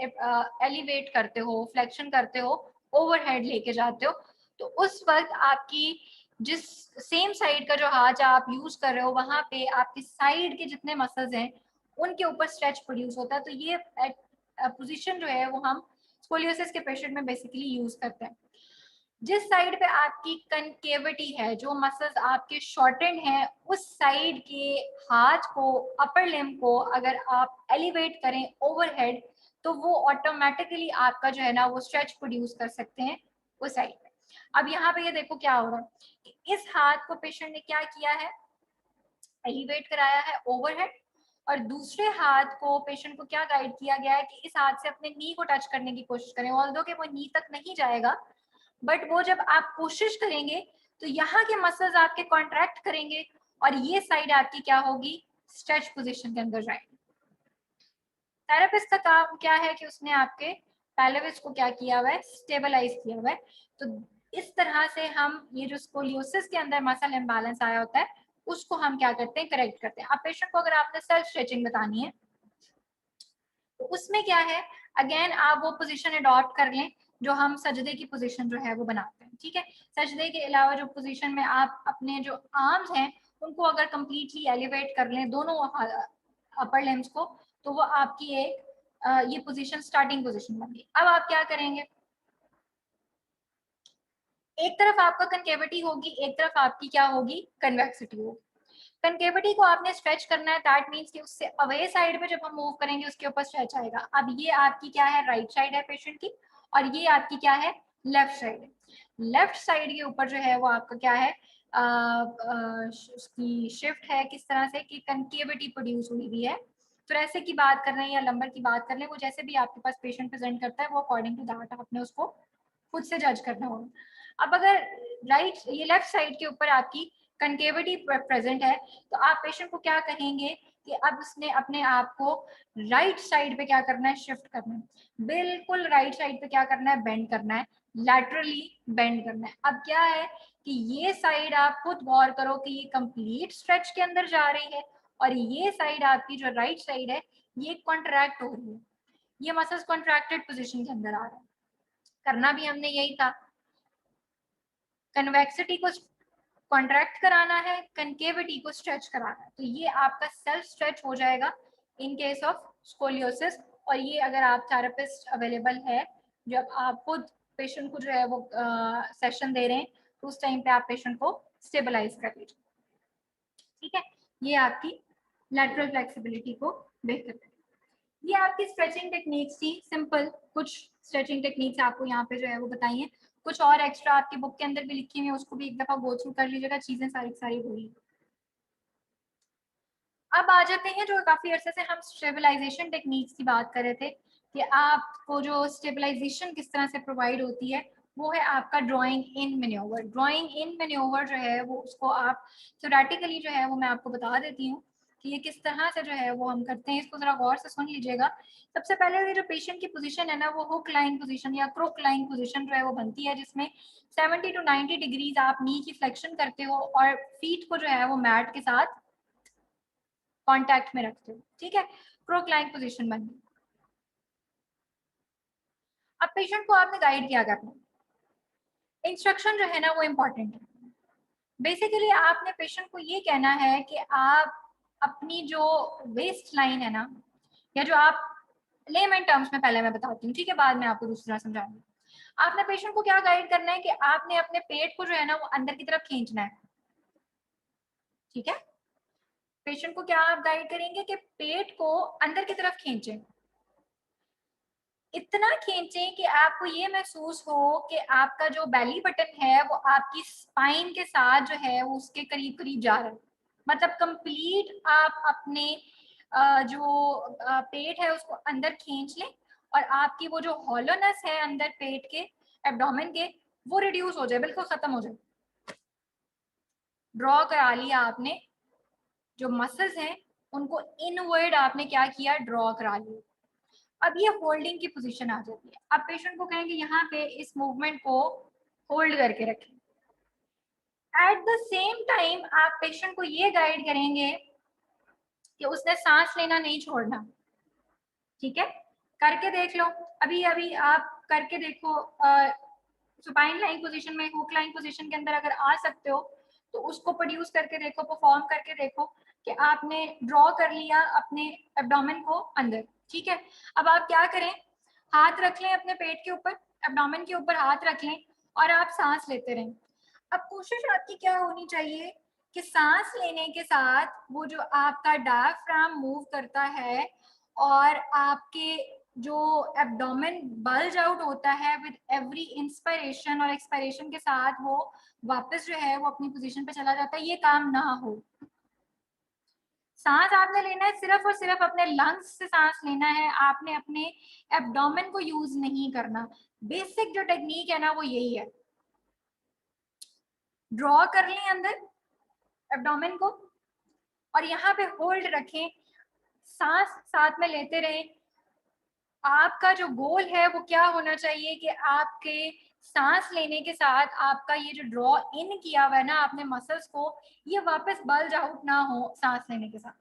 Speaker 1: एलिवेट करते हो, फ्लेक्शन करते हो, ओवरहेड लेके जाते हो, तो उस वक्त आपकी जिस सेम साइड का जो हाथ आप यूज कर रहे हो वहां पे आपकी साइड के जितने मसल्स हैं उनके ऊपर स्ट्रेच प्रोड्यूस होता है। तो ये पोजीशन जो है वो हम स्कोलियोसिस के पेशेंट में बेसिकली यूज करते हैं। जिस साइड पे आपकी कनकेविटी है, जो मसल्स आपके शॉर्टेंड हैं, उस साइड के हाथ को, अपर लिम्ब को अगर आप एलिवेट करें ओवरहेड तो वो ऑटोमेटिकली आपका जो है ना वो स्ट्रेच प्रोड्यूस कर सकते हैं उस साइड पे। अब यहाँ पे ये देखो क्या हो रहा है, इस हाथ को पेशेंट ने क्या किया है, एलिवेट कराया है ओवरहेड, और दूसरे हाथ को पेशेंट को क्या गाइड किया गया है कि इस हाथ से अपने नी को टच करने की कोशिश करें, ऑल्दो कि वो नी तक नहीं जाएगा बट वो जब आप कोशिश करेंगे तो यहाँ के मसल्स आपके कॉन्ट्रैक्ट करेंगे और ये साइड आपकी क्या होगी, स्ट्रेच पोजीशन के अंदर जाएगी। थेरेपिस्ट का काम क्या है कि उसने आपके पेल्विस को क्या किया हुआ है, स्टेबलाइज किया हुआ है। तो इस तरह से हम ये जो स्कोलियोसिस के अंदर मसल इम्बैलेंस आया होता है उसको हम क्या करते हैं, करेक्ट करते हैं। अब पेशेंट को अगर आपने सेल्फ स्ट्रेचिंग बतानी है तो उसमें क्या है, अगेन आप वो पोजीशन अडॉप्ट कर लें जो हम सजदे की पोजीशन जो है वो बनाते हैं, ठीक है। सजदे के अलावा जो पोजीशन में आप अपने जो आर्म्स हैं उनको अगर कंप्लीटली एलिवेट कर लें दोनों अपर लिम्स को, तो वो आपकी एक ये पोजीशन स्टार्टिंग पोजीशन बन गई। अब आप क्या करेंगे, एक तरफ आपका कनकेविटी होगी, एक तरफ आपकी क्या होगी, कन्वेक्सिटी होगी। कनकेविटी को आपने स्ट्रेच करना है, दैट मींस कि उससे अवे साइड पे जब हम मूव करेंगे उसके ऊपर स्ट्रेच आएगा। अब ये आपकी क्या है, राइट साइड है पेशेंट की, और ये आपकी क्या है, लेफ्ट साइड है। लेफ्ट साइड के ऊपर जो है वो आपका क्या है, उसकी शिफ्ट है किस तरह से कि कनकेविटी प्रोड्यूस हुई हुई है। थोरेसिक की बात कर रहे हैं या लंबर की बात कर रहे हैं, वो जैसे भी आपके पास पेशेंट प्रेजेंट करता है वो अकॉर्डिंग टू दैट आपने उसको खुद से जज करना होगा। अब अगर राइट ये लेफ्ट साइड के ऊपर आपकी कनकेविटी प्रेजेंट है तो आप पेशेंट को क्या कहेंगे कि अब उसने अपने आप को राइट साइड पे क्या करना है, शिफ्ट करना है, बिल्कुल राइट साइड पे क्या करना है, बेंड करना है, लैटरली बेंड करना है। अब क्या है कि ये साइड आप खुद गौर करो कि ये कंप्लीट स्ट्रेच के अंदर जा रही है और ये साइड आपकी जो राइट साइड है ये कॉन्ट्रैक्ट हो रही है, ये मसल्स कॉन्ट्रैक्टेड पोजीशन के अंदर आ रहा है। करना भी हमने यही था, कन्वेक्सिटी को कॉन्ट्रैक्ट कराना है, कनकेविटी को स्ट्रेच कराना है। तो ये आपका सेल्फ स्ट्रेच हो जाएगा इन केस ऑफ स्कोलियोसिस। और ये अगर आप थेरेपिस्ट अवेलेबल है, जब आप खुद पेशेंट को जो है वो सेशन दे रहे हैं तो उस टाइम पे आप पेशेंट को स्टेबलाइज कर लीजिए, ठीक है। ये आपकी लैटरल फ्लेक्सिबिलिटी को बेहतर करेगी। ये आपकी स्ट्रेचिंग टेक्निक्स थी, सिंपल कुछ स्ट्रेचिंग टेक्निक्स आपको यहाँ पे जो है वो बताई हैं। कुछ और एक्स्ट्रा आपकी बुक के अंदर भी लिखी हुई है, उसको भी एक दफा गो थ्रू कर लीजिएगा, चीजें सारी सारी हुई। अब आ जाते हैं जो काफी अरसे से हम स्टेबलाइजेशन टेक्निक्स की बात कर रहे थे कि आपको जो स्टेबलाइजेशन किस तरह से प्रोवाइड होती है, वो है आपका ड्राइंग इन मैन्योवर। ड्राइंग इन मैन्योवर जो है वो उसको आप थ्योरेटिकली जो है वो मैं आपको बता देती हूँ कि ये किस तरह से जो है वो हम करते हैं। इसको जरा गौर से सुन लीजिएगा। सबसे पहले ये जो पेशेंट की पोजीशन है ना, वो हुक लाइन पोजीशन या क्रोक लाइन पोजीशन जो है वो बनती है, जिसमें 70 to 90 डिग्रीज आप नी की फ्लेक्शन करते हो और फीट को जो है वो मैट के साथ कांटेक्ट में रखते हो, ठीक है। क्रोक लाइन पोजीशन बन गई। अब पेशेंट को आपने गाइड किया करना, इंस्ट्रक्शन जो है ना वो इम्पोर्टेंट है। बेसिकली आपने पेशेंट को ये कहना है कि आप अपनी जो वेस्ट लाइन है ना, या जो आप लेमन टर्म्स में पहले मैं बताती हूँ, ठीक है, बाद में आपको दूसरी तरह समझाऊंगी। आपने पेशेंट को क्या गाइड करना है कि आपने अपने पेट को जो है ना वो अंदर की तरफ खींचना है, ठीक है। पेशेंट को क्या आप गाइड करेंगे कि पेट को अंदर की तरफ खींचें, इतना खींचें कि आपको ये महसूस हो कि आपका जो बेली बटन है वो आपकी स्पाइन के साथ जो है वो उसके करीब करीब जा रहा है। मतलब कंप्लीट आप अपने जो पेट है उसको अंदर खींच लें और आपकी वो जो हॉलोनेस है अंदर पेट के एब्डोमेन के वो रिड्यूस हो जाए, बिल्कुल खत्म हो जाए। ड्रॉ करा लिया आपने, जो मसल्स हैं उनको इनवर्ड आपने क्या किया, ड्रॉ करा लिया। अब ये होल्डिंग की पोजीशन आ जाती है। अब पेशेंट को कहेंगे यहाँ पे इस मूवमेंट को होल्ड करके रखें। एट द सेम टाइम आप पेशेंट को ये गाइड करेंगे कि उसने सांस लेना नहीं छोड़ना, ठीक है। करके देख लो, अभी अभी आप करके देखो, सुपाइन लाइन पोजीशन में, हुक लाइन पोजीशन के अंदर अगर आ सकते हो तो उसको प्रोड्यूस करके देखो, परफॉर्म करके देखो कि आपने ड्रॉ कर लिया अपने एब्डोमेन को अंदर, ठीक है। अब आप क्या करें, हाथ रख लें अपने पेट के ऊपर, एब्डोमेन के ऊपर हाथ रख लें और आप सांस लेते रहें। अब कोशिश आपकी क्या होनी चाहिए कि सांस लेने के साथ वो जो आपका डायफ्राम मूव करता है और आपके जो एब्डोमेन बल्ज आउट होता है विद एवरी इंस्पिरेशन और एक्सपायरेशन के साथ वो वापस जो है वो अपनी पोजीशन पे चला जाता है, ये काम ना हो। सांस आपने लेना है सिर्फ और सिर्फ अपने लंग्स से सांस लेना है, आपने अपने एब्डोमेन को यूज नहीं करना। बेसिक जो टेक्निक है ना वो यही है। ड्रॉ कर लें अंदर एब्डोमेन को और यहाँ पे होल्ड रखें, सांस साथ में लेते रहें। आपका जो गोल है वो क्या होना चाहिए कि आपके सांस लेने के साथ आपका ये जो ड्रॉ इन किया हुआ है ना आपने मसल्स को, ये वापस बल्ज आउट ना हो सांस लेने के साथ।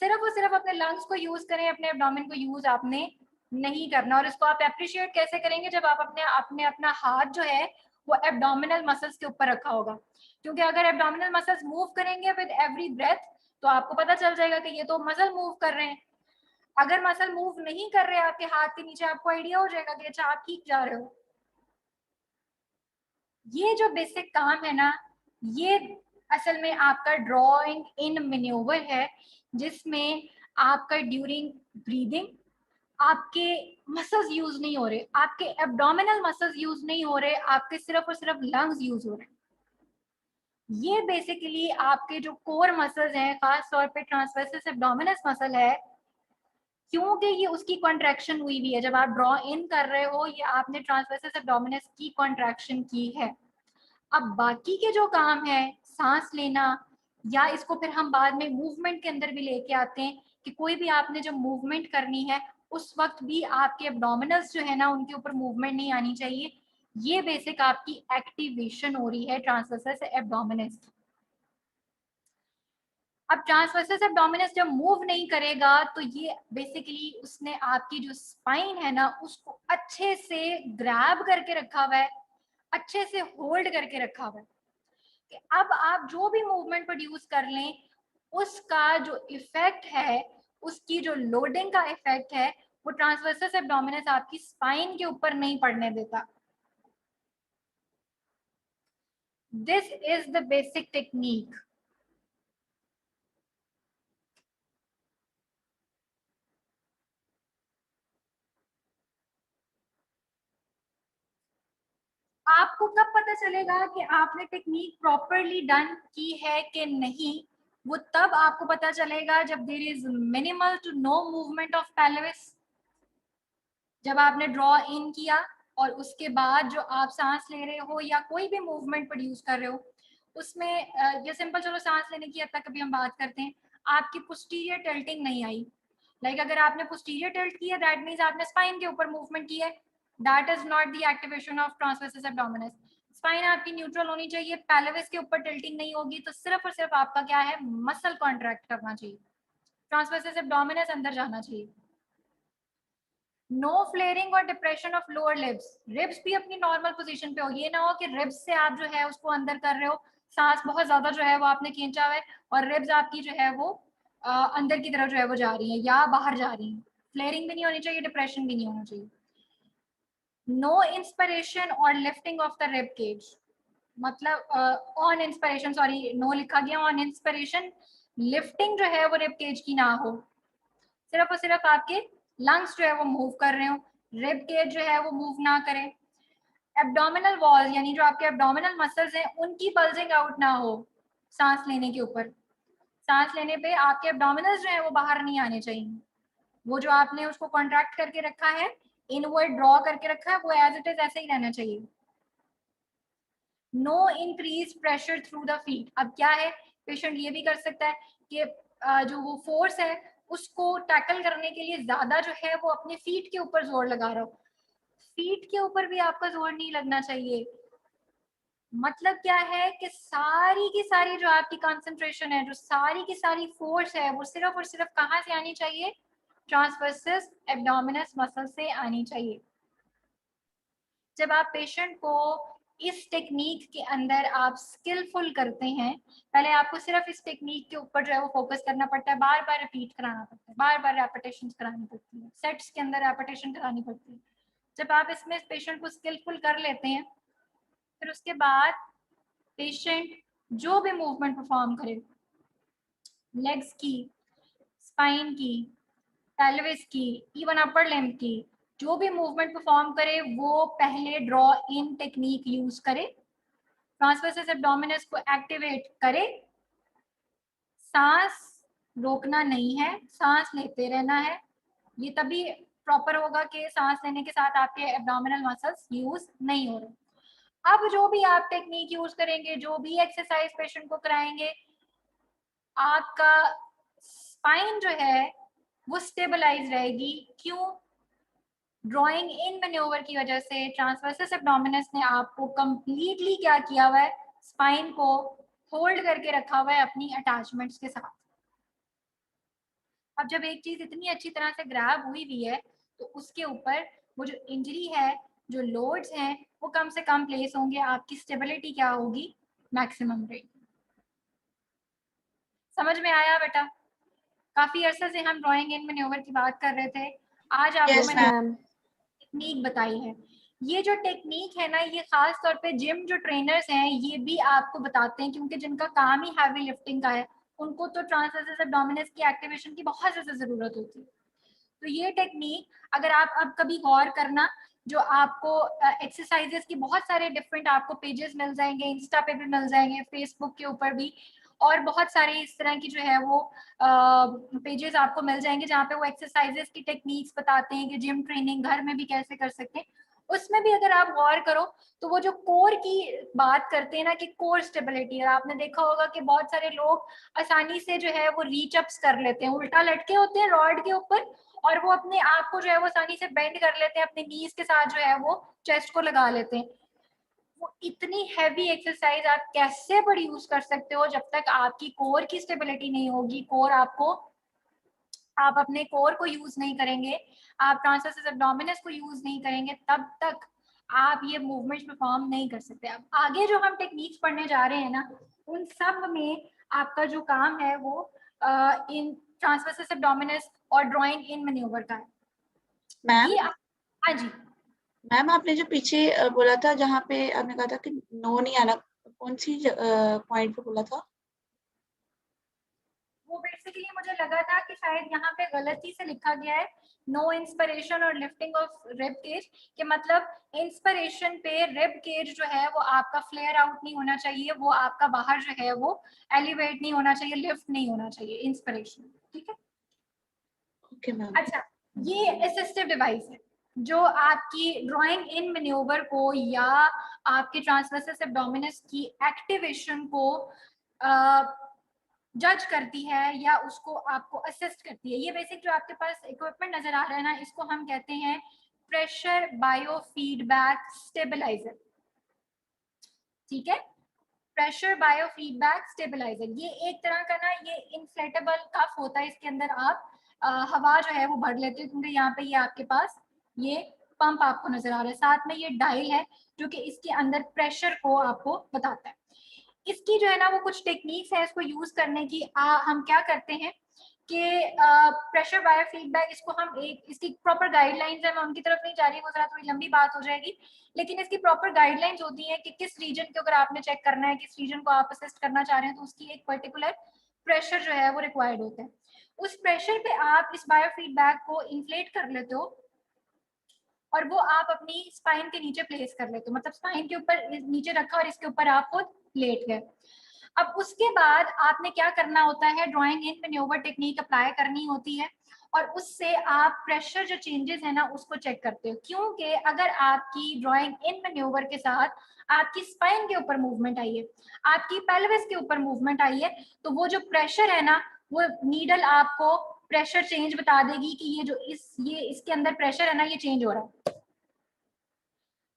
Speaker 1: सिर्फ और सिर्फ अपने लंग्स को यूज करें, अपने एब्डोमेन को यूज आपने नहीं करना। और इसको आप अप्रिशिएट कैसे करेंगे, जब आप अपने अपना हाथ जो है वो एब्डोमिनल मसल्स के ऊपर रखा होगा, क्योंकि अगर एब्डोमिनल मसल्स मूव करेंगे विद एवरी ब्रेथ तो आपको पता चल जाएगा कि ये तो मसल मूव कर रहे हैं। अगर मसल मूव नहीं कर रहे आपके हाथ के नीचे, आपको आइडिया हो जाएगा कि अच्छा आप ठीक जा रहे हो। ये जो बेसिक काम है ना, ये असल में आपका ड्रॉइंग इन मैन्यूवर है, जिसमें आपका ड्यूरिंग ब्रीदिंग आपके मसल्स यूज नहीं हो रहे, आपके एब्डोमिनल मसल्स यूज नहीं हो रहे, आपके सिर्फ और सिर्फ लंग्स यूज हो रहे हैं। ये बेसिकली आपके जो कोर मसल्स हैं, खास तौर पे ट्रांसवर्सस एब्डोमिनस मसल है, क्योंकि ये उसकी कॉन्ट्रैक्शन हुई भी है। जब आप ड्रॉ इन कर रहे हो, ये आपने ट्रांसवर्सस एब्डोमिनस की कॉन्ट्रैक्शन की है। अब बाकी के जो काम है, सांस लेना, या इसको फिर हम बाद में मूवमेंट के अंदर भी लेके आते हैं कि कोई भी आपने जब मूवमेंट करनी है उस वक्त भी आपके एब्डोमिनल्स जो है ना उनके ऊपर मूवमेंट नहीं आनी चाहिए। ये बेसिक आपकी एक्टिवेशन हो रही है ट्रांसवर्सस एब्डोमिनस। अब ट्रांसवर्सस एब्डोमिनस जब मूव नहीं करेगा तो ये बेसिकली उसने आपकी जो स्पाइन है ना उसको अच्छे से ग्रैब करके रखा हुआ है, अच्छे से होल्ड करके रखा हुआ है कि अब आप जो भी मूवमेंट प्रोड्यूस कर लें उसका जो इफेक्ट है, उसकी जो लोडिंग का इफेक्ट है, वो ट्रांसवर्सस एब्डोमिनस आपकी स्पाइन के ऊपर नहीं पड़ने देता। This is the basic technique. आपको कब पता चलेगा कि आपने टेक्निक प्रॉपरली डन की है कि नहीं? वो तब आपको पता चलेगा जब there is minimal to no movement of pelvis. जब आपने ड्रॉ इन किया और उसके बाद जो आप सांस ले रहे हो या कोई भी मूवमेंट प्रोड्यूस कर रहे हो उसमें ये सिंपल, चलो सांस लेने की हद तक अभी हम बात करते हैं, आपकी पोस्टीरियर टिल्टिंग नहीं आई। लाइक अगर आपने पोस्टीरियर टिल्ट किया दैट मींस आपने स्पाइन के ऊपर मूवमेंट की है, that is not the activation of transversus abdominis. Spine आपकी न्यूट्रल होनी चाहिए, पेल्विस के ऊपर टिल्टिंग नहीं होगी, तो सिर्फ और सिर्फ आपका क्या है, मसल कॉन्ट्रैक्ट करना चाहिए, ट्रांसवर्सस एब्डोमिनस अंदर जाना चाहिए। नो फ्लेयरिंग और depression of lower libs. Ribs भी अपनी नॉर्मल पोजीशन पे हो, ये ना हो कि रिब्स से आप जो है उसको अंदर कर रहे हो, सांस बहुत ज्यादा जो है वो आपने खींचा हुआ है और रिब्स आपकी जो है वो अंदर की तरफ जो है वो जा रही है या बाहर जा रही है। फ्लेयरिंग भी नहीं होनी चाहिए, डिप्रेशन भी नहीं होना चाहिए। नो इंस्पिरेशन और lifting of the rib cage, मतलब ऑन इंस्पिरेशन, सॉरी नो लिखा गया ऑन इंस्पिरेशन, लिफ्टिंग जो है वो रिब केज की ना हो, सिर्फ और सिर्फ आपके लंग्स जो है वो मूव कर रहे हो, रिब केज जो है वो मूव ना करें। एब्डोमिनल वॉल यानी जो आपके एब्डोमिनल मसल्स हैं उनकी बल्जिंग आउट ना हो सांस लेने के ऊपर। सांस लेने पे आपके एब्डोमिनल्स जो है वो बाहर नहीं आने चाहिए, वो जो आपने उसको कॉन्ट्रैक्ट करके रखा है, इनवर्ड ड्रॉ करके रखा है, वो एज इट इज ऐसे ही रहना चाहिए। No increase pressure through the feet. अब क्या है, पेशेंट ये भी कर सकता है कि जो वो फोर्स है उसको टैकल करने के लिए ज्यादा जो है वो अपने फीट के ऊपर जोर लगा रहा हो। फीट के ऊपर भी आपका जोर नहीं लगना चाहिए। मतलब क्या है कि सारी की सारी जो आपकी कंसंट्रेशन है, जो सारी की सारी फोर्स है, वो सिर्फ और सिर्फ कहाँ से आनी चाहिए, ट्रांसवर्सस एब्डोमिनस मसल से आनी चाहिए। जब आप पेशेंट को इस टेक्निक के अंदर आप स्किलफुल करते हैं, पहले आपको सिर्फ इस टेक्निक के ऊपर जो है वो फोकस करना पड़ता है, बार बार रिपीट कराना पड़ता है, बार बार रेपिटेशन करानी पड़ती है, सेट्स के अंदर रेपिटेशन करानी पड़ती है। जब आप इसमें पेशेंट को स्किलफुल कर लेते हैं, फिर उसके बाद पेशेंट जो भी मूवमेंट परफॉर्म करे, लेग्स की, स्पाइन की, पेल्विस की, इवन अपर लिम्ब की, जो भी मूवमेंट परफॉर्म करे वो पहले ड्रॉ इन टेक्निक यूज करे, ट्रांसवर्सस एब्डोमिनस को एक्टिवेट करे, सांस रोकना नहीं है, सांस लेते रहना है। ये तभी प्रॉपर होगा कि सांस लेने के साथ आपके एब्डोमिनल मसल्स यूज नहीं हो रहे। अब जो भी आप टेक्निक यूज करेंगे, जो भी एक्सरसाइज पेशेंट को कराएंगे, आपका स्पाइन जो है वो स्टेबलाइज रहेगी। क्यों? ड्रॉइंग इन मैन्योवर की वजह से ट्रांसवर्सस एब्डोमिनस ने आपको कंप्लीटली क्या किया हुआ है, स्पाइन को होल्ड करके रखा हुआ है अपनी अटैचमेंट्स के साथ। अब जब एक चीज इतनी अच्छी तरह से ग्रैब हुई हुई है तो उसके ऊपर वो जो इंजरी है, जो लोड्स हैं, वो कम से कम प्लेस होंगे, आपकी स्टेबिलिटी क्या होगी, मैक्सिमम रेट। समझ में आया बेटा? काफी अरसे से हम ड्राइंग इन मैन्योवर की बात कर रहे थे, आज आपको
Speaker 2: यस
Speaker 1: मैंने
Speaker 2: मैम।
Speaker 1: टेक्निक बताई है। ये जो टेक्निक है ना, ये खास तौर पे जिम जो ट्रेनर्स हैं ये भी आपको बताते हैं, क्योंकि जिनका काम ही हैवी लिफ्टिंग का है उनको तो ट्रांसवर्सस एब्डोमिनस की एक्टिवेशन की बहुत ज्यादा जरूरत होती है। तो ये टेक्निक अगर आप अब कभी गौर करना, जो आपको एक्सरसाइजेस की बहुत सारे डिफरेंट आपको पेजेस मिल जाएंगे, इंस्टा पे भी मिल जाएंगे, फेसबुक के ऊपर भी, और बहुत सारे इस तरह की जो है वो पेजेस आपको मिल जाएंगे जहाँ पे वो एक्सरसाइजेस की टेक्निक्स बताते हैं कि जिम ट्रेनिंग घर में भी कैसे कर सकते हैं। उसमें भी अगर आप गौर करो तो वो जो कोर की बात करते हैं ना कि कोर स्टेबिलिटी, आपने देखा होगा कि बहुत सारे लोग आसानी से जो है वो रीच अप्स कर लेते हैं, उल्टा लटके होते हैं रॉड के ऊपर और वो अपने आप को जो है वो आसानी से बेंड कर लेते हैं, अपने नीज के साथ जो है वो चेस्ट को लगा लेते हैं। वो इतनी हैवी एक्सरसाइज आप कैसे पर यूज कर सकते हो जब तक आपकी कोर की स्टेबिलिटी नहीं होगी, कोर आपको, आप अपने कोर को यूज नहीं करेंगे, आप ट्रांसवर्सस एब्डोमिनस को यूज नहीं करेंगे, तब तक आप ये मूवमेंट परफॉर्म नहीं कर सकते। अब आगे जो हम टेक्निक्स पढ़ने जा रहे हैं ना, उन सब में आपका जो काम है वो इन ट्रांसवर्सस एब्डोमिनस और ड्राइंग इन मैन्यूवर का है।
Speaker 2: मैम
Speaker 1: ये हाँ जी
Speaker 2: मैम आपने जो पीछे बोला था जहाँ पे आपने कहा था कि नो नहीं आना, कौन सी पॉइंट पे बोला था?
Speaker 1: वो बेसिकली मुझे लगा था कि शायद यहाँ पे गलती से लिखा गया है नो इंस्पिरेशन और लिफ्टिंग ऑफ रिब केज, कि मतलब इंस्पिरेशन पे रिब केज जो है वो आपका फ्लेयर आउट नहीं होना चाहिए, वो आपका बाहर जो है वो एलिवेट नहीं होना चाहिए, लिफ्ट नहीं होना चाहिए इंस्पिरेशन। ठीक है,
Speaker 2: ओके मैम।
Speaker 1: अच्छा, ये असिस्टिव डिवाइस है जो आपकी ड्राइंग इन मैन्यूवर को या आपके ट्रांसवर्सस एब्डोमिनस की एक्टिवेशन को जज करती है या उसको आपको असिस्ट करती है। ये बेसिक जो आपके पास इक्विपमेंट नजर आ रहा है ना, इसको हम कहते हैं प्रेशर बायोफीडबैक स्टेबलाइजर। ठीक है, प्रेशर बायोफीडबैक स्टेबलाइजर, ये एक तरह का ना ये इन्फ्लेटेबल कफ होता है, इसके अंदर आप हवा जो है वो भर लेते हो, क्योंकि यहाँ पे ये आपके पास ये पंप आपको नजर आ रहा है, साथ में ये डायल है जो कि इसके अंदर प्रेशर को आपको बताता है। इसकी जो है ना वो कुछ टेक्निक्स है इसको यूज करने की। हम क्या करते हैं कि प्रेशर बायोफीडबैक, इसको हम एक इसकी प्रॉपर गाइडलाइंस है, मैं उनकी तरफ नहीं जा रही, वो जरा थोड़ी लंबी बात हो जाएगी, लेकिन इसकी प्रॉपर गाइडलाइंस होती है कि किस रीजन के अगर आपने चेक करना है, किस रीजन को आप असिस्ट करना चाह रहे हैं, तो उसकी एक पर्टिकुलर प्रेशर जो है वो रिक्वायर्ड होता है। उस प्रेशर पे आप इस बायोफीडबैक को इन्फ्लेट कर लेते हो और वो आप अपनी स्पाइन के नीचे प्लेस कर लेते हो, मतलब स्पाइन के ऊपर नीचे रखा और इसके ऊपर आप खुद लेट गए। अब उसके बाद आपने क्या करना होता है, ड्राइंग इन मैन्यूवर टेक्निक अप्लाई करनी होती है और उससे आप प्रेशर जो चेंजेस है ना उसको चेक करते हो, क्योंकि अगर आपकी ड्राइंग इन मैन्यूवर के साथ आपकी स्पाइन के ऊपर मूवमेंट आई है, आपकी पेल्विस के ऊपर मूवमेंट आई है, तो वो जो प्रेशर है ना, वो नीडल आपको प्रेशर चेंज बता देगी कि ये जो ये इसके अंदर प्रेशर है ना ये चेंज हो रहा है।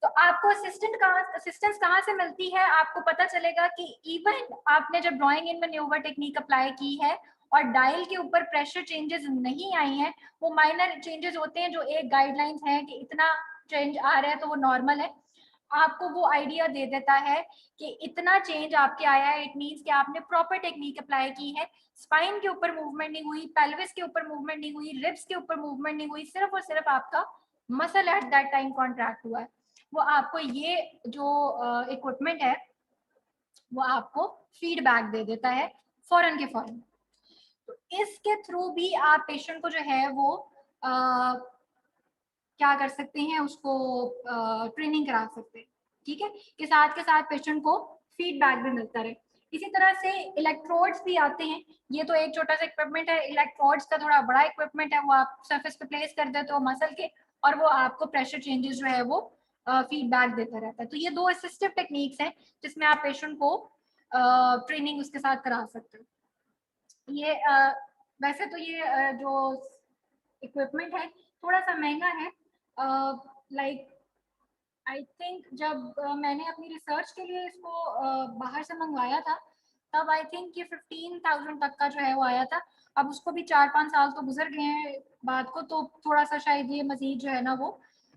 Speaker 1: तो आपको असिस्टेंस कहाँ से मिलती है, आपको पता चलेगा कि इवन आपने जब ड्राइंग इन मैन्यूवर टेक्निक अप्लाई की है और डायल के ऊपर प्रेशर चेंजेस नहीं आई हैं, वो माइनर चेंजेस होते हैं जो एक गाइडलाइंस है कि इतना चेंज आ रहा है तो वो नॉर्मल है, आपको वो आइडिया दे देता है कि इतना चेंज आपके आया है, इट मीन्स कि आपने प्रॉपर टेक्निक अप्लाई की है, स्पाइन के ऊपर मूवमेंट नहीं हुई, पेल्विस के ऊपर मूवमेंट नहीं हुई, रिब्स के ऊपर मूवमेंट नहीं हुई, सिर्फ और सिर्फ आपका muscle at that time contract हुआ है। वो आपको ये जो इक्विपमेंट है वो आपको फीडबैक दे देता है फौरन के फौरन। तो इसके थ्रू भी आप पेशेंट को जो है वो क्या कर सकते हैं, उसको ट्रेनिंग करा सकते हैं। ठीक है, कि साथ के साथ पेशेंट को फीडबैक भी मिलता रहे। इसी तरह से इलेक्ट्रोड्स भी आते हैं, ये तो एक छोटा सा इक्विपमेंट है, इलेक्ट्रोड्स का थोड़ा बड़ा इक्विपमेंट है, वो आप सरफेस पे प्लेस कर देते हो मसल के और वो आपको प्रेशर चेंजेस जो है वो फीडबैक देता रहता है। तो ये दो असिस्टिव टेक्निक्स हैं जिसमें आप पेशेंट को ट्रेनिंग उसके साथ करा सकते हो। ये वैसे तो ये जो इक्विपमेंट है थोड़ा सा महंगा है, लाइक आई थिंक जब मैंने अपनी रिसर्च के लिए इसको बाहर से मंगवाया था, तब आई थिंक ये 15,000 तक का जो है वो आया था। अब उसको भी 4-5 साल तो गुजर गए हैं बात को, तो थोड़ा सा शायद ये मजीद जो है ना वो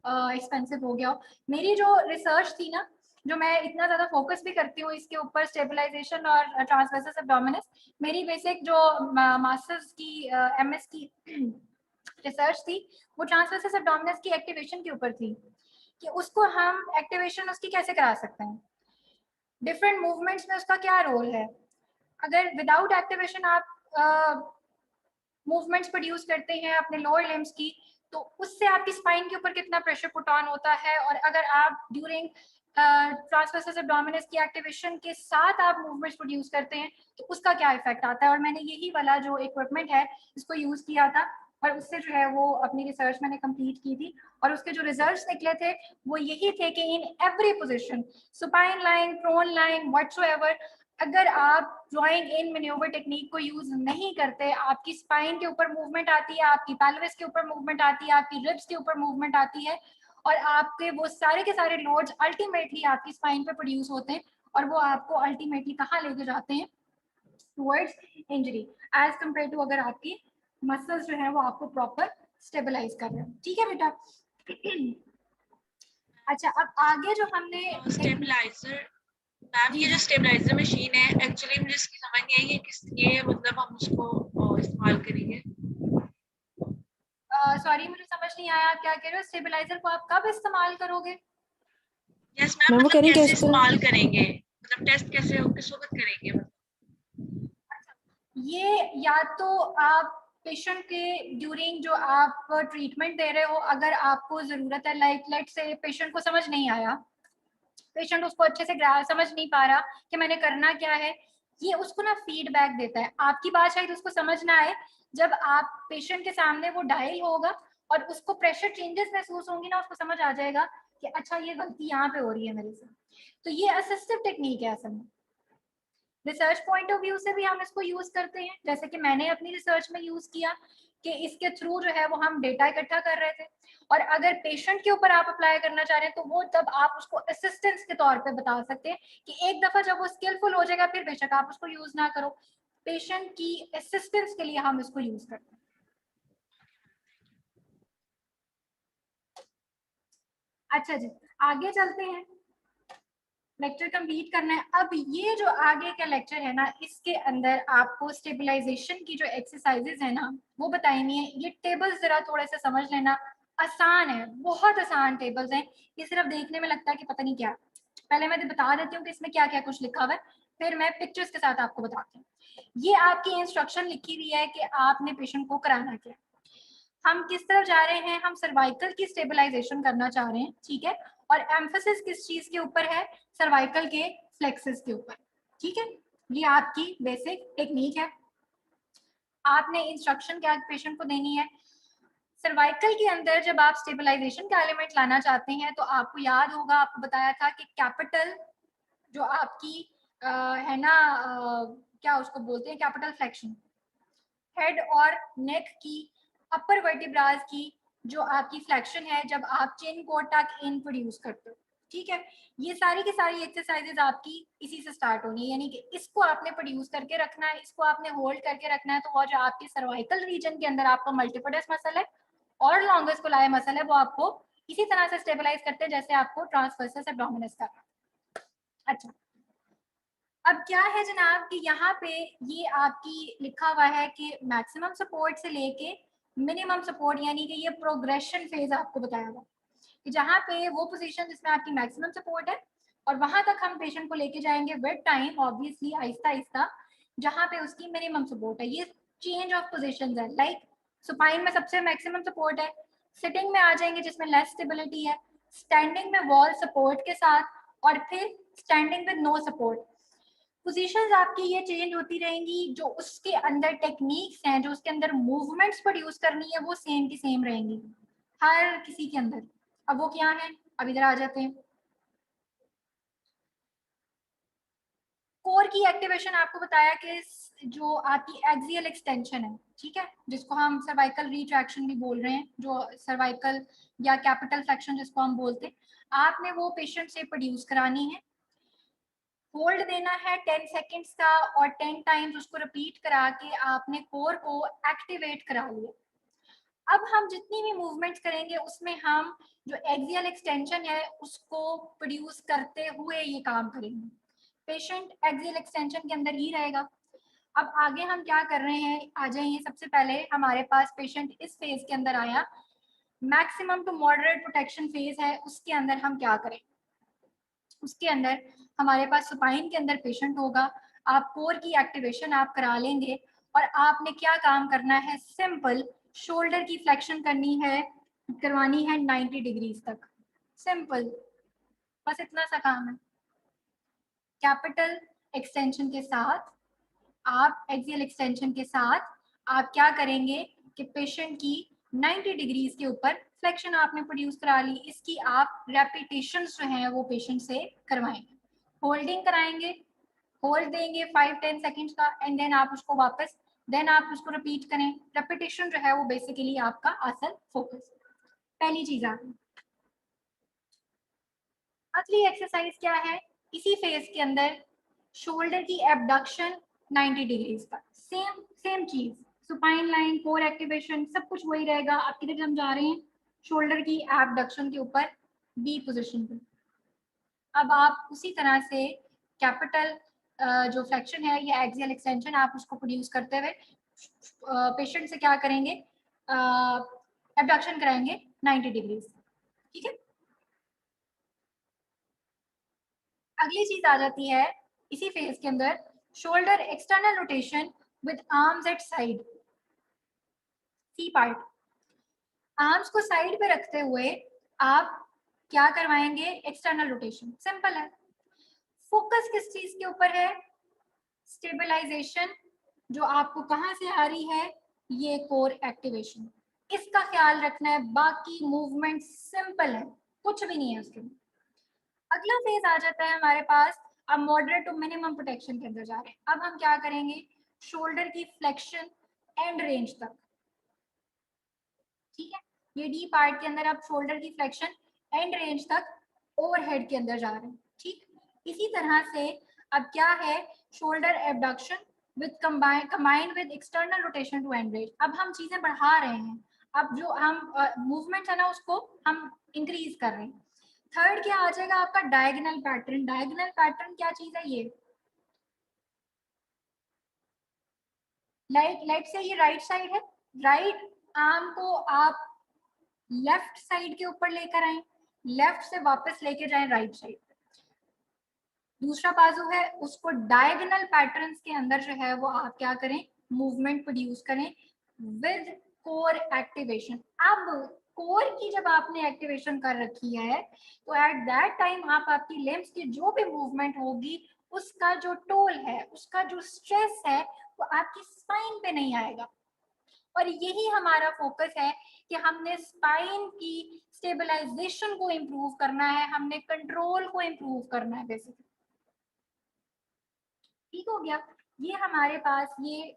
Speaker 1: एक्सपेंसिव हो गया हो। मेरी जो रिसर्च थी ना, जो मैं इतना ज़्यादा फोकस भी करती हूँ इसके ऊपर, स्टेबलाइजेशन और ट्रांसवर्सस एब्डोमिनस, मेरी बेसिक जो मास्टर्स की एमएस की रिसर्च थी वो ट्रांसवर्सस एब्डोमिनस की एक्टिवेशन के ऊपर थी, कि उसको हम एक्टिवेशन उसकी कैसे करा सकते हैं, डिफरेंट मूवमेंट्स में उसका क्या रोल है। अगर विदाउट एक्टिवेशन आप मूवमेंट्स प्रोड्यूस करते हैं अपने लोअर लिम्स की, तो उससे आपकी स्पाइन के ऊपर कितना प्रेशर पुट ऑन होता है, और अगर आप ड्यूरिंग ट्रांसवर्सस एब्डोमिनस की एक्टिवेशन के साथ आप मूवमेंट्स प्रोड्यूस करते हैं तो उसका क्या इफेक्ट आता है। और मैंने यही वाला जो इक्विपमेंट है इसको यूज किया था, और उससे जो है वो अपनी रिसर्च मैंने कंप्लीट की थी, और उसके जो रिजल्ट्स निकले थे वो यही थे कि in every position, supine line, prone line, whatsoever, अगर आप ज्वाइंट इन मैन्यूवर टेक्निक को यूज नहीं करते, आपकी स्पाइन के ऊपर मूवमेंट आती है, आपकी पेल्विस के ऊपर मूवमेंट आती है, आपकी रिब्स के ऊपर मूवमेंट आती है, और आपके वो सारे के सारे लोड्स अल्टीमेटली आपकी स्पाइन पे प्रोड्यूस होते हैं, और वो आपको अल्टीमेटली कहाँ लेके जाते हैं, towards injury, as compare to अगर आपकी मसल्स जो है वो आपको प्रॉपर स्टेबलाइज कर रहे हैं। ठीक है बेटा। अच्छा, अब आगे जो हमने
Speaker 2: स्टेबलाइजर, मैम ये जो स्टेबलाइजर मशीन है एक्चुअली मुझे इसकी समझ नहीं आई है किस लिए मतलब हम उसको इस्तेमाल करेंगे।
Speaker 1: सॉरी मुझे समझ नहीं आया आप क्या कह रहे हो। स्टेबलाइजर को आप कब इस्तेमाल करोगे?
Speaker 2: यस मैम,
Speaker 4: वो
Speaker 2: मतलब
Speaker 4: कह रही
Speaker 2: कैसे
Speaker 4: कैसे
Speaker 2: इस्तेमाल करेंगे, मतलब टेस्ट कैसे किस वक्त करेंगे?
Speaker 1: ये या तो आप पेशेंट के ड्यूरिंग जो आप ट्रीटमेंट दे रहे हो, अगर आपको जरूरत है, लाइक लेट से पेशेंट को समझ नहीं आया, पेशेंट उसको अच्छे से समझ नहीं पा रहा कि मैंने करना क्या है, ये उसको ना फीडबैक देता है। आपकी बात शायद उसको समझ ना आए, जब आप पेशेंट के सामने वो डायल होगा और उसको प्रेशर चेंजेस महसूस होंगी ना, उसको समझ आ जाएगा कि अच्छा ये गलती यहाँ पे हो रही है मेरे से। तो ये असिस्टिव टेक्निक है असल में। रिसर्च पॉइंट ऑफ व्यू से भी हम इसको यूज करते हैं, जैसे कि मैंने अपनी रिसर्च में यूज किया कि इसके थ्रू जो है वो हम डेटा इकट्ठा कर रहे थे, और अगर पेशेंट के ऊपर आप अप्लाई करना चाह रहे हैं तो वो तब आप उसको असिस्टेंस के तौर पे बता सकते हैं कि एक दफा जब वो स्किलफुल हो जाएगा फिर बेशक आप उसको यूज ना करो, पेशेंट की असिस्टेंस के लिए हम इसको यूज करते हैं। अच्छा जी, आगे चलते हैं, लेक्चर कंप्लीट करना है। अब ये जो आगे का लेक्चर है ना, इसके अंदर आपको स्टेबलाइजेशन की जो एक्सरसाइजेज है ना वो बताएंगे। ये टेबल्स जरा थोड़े से समझ लेना, आसान है, बहुत आसान टेबल्स हैं। ये सिर्फ देखने में लगता है कि पता नहीं क्या। पहले मैं बता देती हूँ कि इसमें क्या क्या कुछ लिखा हुआ है, फिर मैं पिक्चर्स के साथ आपको बताती हूँ। ये आपकी इंस्ट्रक्शन लिखी हुई है कि आपने पेशेंट को कराना क्या। हम किस तरफ जा रहे हैं, हम सर्वाइकल की स्टेबलाइजेशन करना चाह रहे हैं, ठीक है, और एम्फेसिस किस चीज के ऊपर है, सर्वाइकल के फ्लेक्सेस के ऊपर। ठीक है, ये आपकी बेसिक टेक्निक है। आपने इंस्ट्रक्शन क्या पेशेंट को देनी है। सर्वाइकल के अंदर जब आप स्टेबलाइजेशन का एलिमेंट लाना चाहते हैं तो आपको याद होगा, आपको बताया था कि कैपिटल जो आपकी है ना, क्या उसको बोलते हैं, कैपिटल फ्लेक्शन, हेड और नेक की अपर वर्टिब्रास की जो आपकी फ्लेक्शन है जब आप चिन को टक इन प्रोड्यूस करते हो। ठीक है, ये सारी की सारी एक्सरसाइजेज आपकी इसी से स्टार्ट होनी है, यानी कि इसको आपने प्रोड्यूस करके रखना है, इसको आपने होल्ड करके रखना है। तो वो जो आपके सर्वाइकल रीजन के अंदर आपका मल्टीपटस मसल है और लॉन्गेस्ट कोलाई मसल है, वो आपको इसी तरह से स्टेबलाइज करते हैं जैसे आपको ट्रांसवर्सस एब्डोमिनस का। अच्छा, अब क्या है जनाब कि यहाँ पे ये आपकी लिखा हुआ है कि मैक्सिमम सपोर्ट से लेके मिनिमम सपोर्ट, यानी कि ये प्रोग्रेशन फेज आपको बताया हुआ कि जहाँ पे वो पोजीशन जिसमें आपकी मैक्सिमम सपोर्ट है और वहां तक हम पेशेंट को लेके जाएंगे with time, obviously Aahista Aahista, जहाँ पे उसकी मिनिमम सपोर्ट है। ये चेंज ऑफ पोजिशन है, लाइक सुपाइन में सबसे मैक्सिमम सपोर्ट है, सिटिंग में आ जाएंगे जिसमें लेस स्टेबिलिटी है, स्टैंडिंग में वॉल सपोर्ट के साथ, और फिर standing with no support. Positions आपकी ये चेंज होती रहेंगी, जो उसके अंदर टेक्निक्स हैं, जो उसके अंदर मूवमेंट्स प्रोड्यूस करनी है वो सेम की सेम रहेंगी हर किसी के अंदर। अब वो क्या है, अब इधर आ जाते हैं। कोर की एक्टिवेशन आपको बताया कि जो आपकी एक्सियल एक्सटेंशन है, ठीक है, जिसको हम सर्वाइकल रिट्रैक्शन भी बोल रहे हैं, जो सर्वाइकल या कैपिटल फ्लेक्शन जिसको हम बोलते हैं, आपने वो पेशेंट से प्रोड्यूस करानी है। होल्ड देना है 10 सेकेंड्स का और 10 टाइम्स उसको रिपीट करा के आपने कोर को एक्टिवेट करा लिया। अब हम जितनी भी मूवमेंट्स करेंगे उसमें हम जो एक्सियल एक्सटेंशन है उसको प्रोड्यूस करते हुए ये काम करेंगे। पेशेंट एक्सियल एक्सटेंशन के अंदर ही रहेगा। अब आगे हम क्या कर रहे हैं, आ जाइए। सबसे पहले हमारे पास पेशेंट इस फेज के अंदर आया, maximum to moderate protection phase है, उसके अंदर हम क्या करें। उसके अंदर हमारे पास सुपाइन के अंदर पेशेंट होगा, आप कोर की एक्टिवेशन आप करा लेंगे और आपने क्या काम करना है, सिंपल शोल्डर की फ्लेक्शन करवानी है 90 डिग्रीज तक। सिंपल, बस इतना सा काम है। कैपिटल एक्सटेंशन के साथ, आप एक्सियल एक्सटेंशन के साथ आप क्या करेंगे कि पेशेंट की 90 डिग्रीज के ऊपर फ्लेक्शन आपने प्रोड्यूस करा ली, इसकी आप रेपिटेशंस जो हैं वो पेशेंट से करवाएंगे। होल्डिंग कराएंगे, होल्ड देंगे 5-10 सेकेंड्स का एंड देन आप उसको वापस आप उसको रिपीट करें। रेपिटेशन जो है वो बेसिकली आपका असल फोकस। पहली चीज आ गई। अगली एक्सरसाइज क्या है, इसी फेज के अंदर शोल्डर की एबडक्शन 90 डिग्रीज का, सेम चीज, सुपाइन लाइन, कोर एक्टिवेशन, सब कुछ वही रहेगा। आप किधर हम जा रहे हैं, शोल्डर की एबडक्शन के ऊपर बी पोजीशन पे। अब आप उसी तरह से कैपिटल जो फ्लेक्शन है या एक्सियल एक्सटेंशन आप उसको प्रोड्यूस करते हुए पेशेंट से क्या करेंगे, एबडक्शन कराएंगे 90 डिग्रीज। ठीक है, अगली चीज आ जाती है इसी फेज के अंदर, shoulder external rotation with arms at side, C part. Arms को साइड पे रखते हुए आप क्या करवाएंगे, एक्सटर्नल रोटेशन। सिंपल है। फोकस किस चीज के ऊपर है, स्टेबलाइजेशन, जो आपको कहां से आ रही है, ये कोर एक्टिवेशन, इसका ख्याल रखना है। बाकी मूवमेंट सिंपल है, कुछ भी नहीं है उसके में। अगला फेज आ जाता है हमारे पास, अब मॉडरेट टू मिनिमम प्रोटेक्शन के अंदर जा रहे हैं। अब हम क्या करेंगे, शोल्डर की फ्लेक्शन एंड रेंज तक। ठीक है, ये डी पार्ट के अंदर आप शोल्डर की फ्लेक्शन एंड रेंज तक ओवरहेड के अंदर जा रहे हैं। ठीक, इसी तरह से अब क्या है, shoulder abduction with combined with external rotation to end range. अब हम चीजें बढ़ा रहे हैं, अब जो हम मूवमेंट है ना उसको हम इंक्रीज कर रहे हैं। थर्ड क्या आ जाएगा आपका, डायगोनल पैटर्न। डायगोनल पैटर्न क्या चीज है, ये लेफ्ट से ये राइट साइड है, राइट आर्म को आप लेफ्ट साइड के ऊपर लेकर आए, लेफ्ट से वापस लेके जाएं राइट साइड। दूसरा बाजू है उसको डायगोनल पैटर्न्स के अंदर जो है वो आप क्या करें, मूवमेंट प्रोड्यूस करें विद कोर एक्टिवेशन। अब कोर की जब आपने एक्टिवेशन कर रखी है तो एट दैट टाइम आप आपकी लिम्स की जो भी मूवमेंट होगी उसका जो टोल है, उसका जो स्ट्रेस है वो आपकी स्पाइन पे नहीं आएगा। और यही हमारा फोकस है कि हमने स्पाइन की स्टेबलाइजेशन को इम्प्रूव करना है, हमने कंट्रोल को इम्प्रूव करना है बेसिकली। ठीक हो गया, ये हमारे पास ये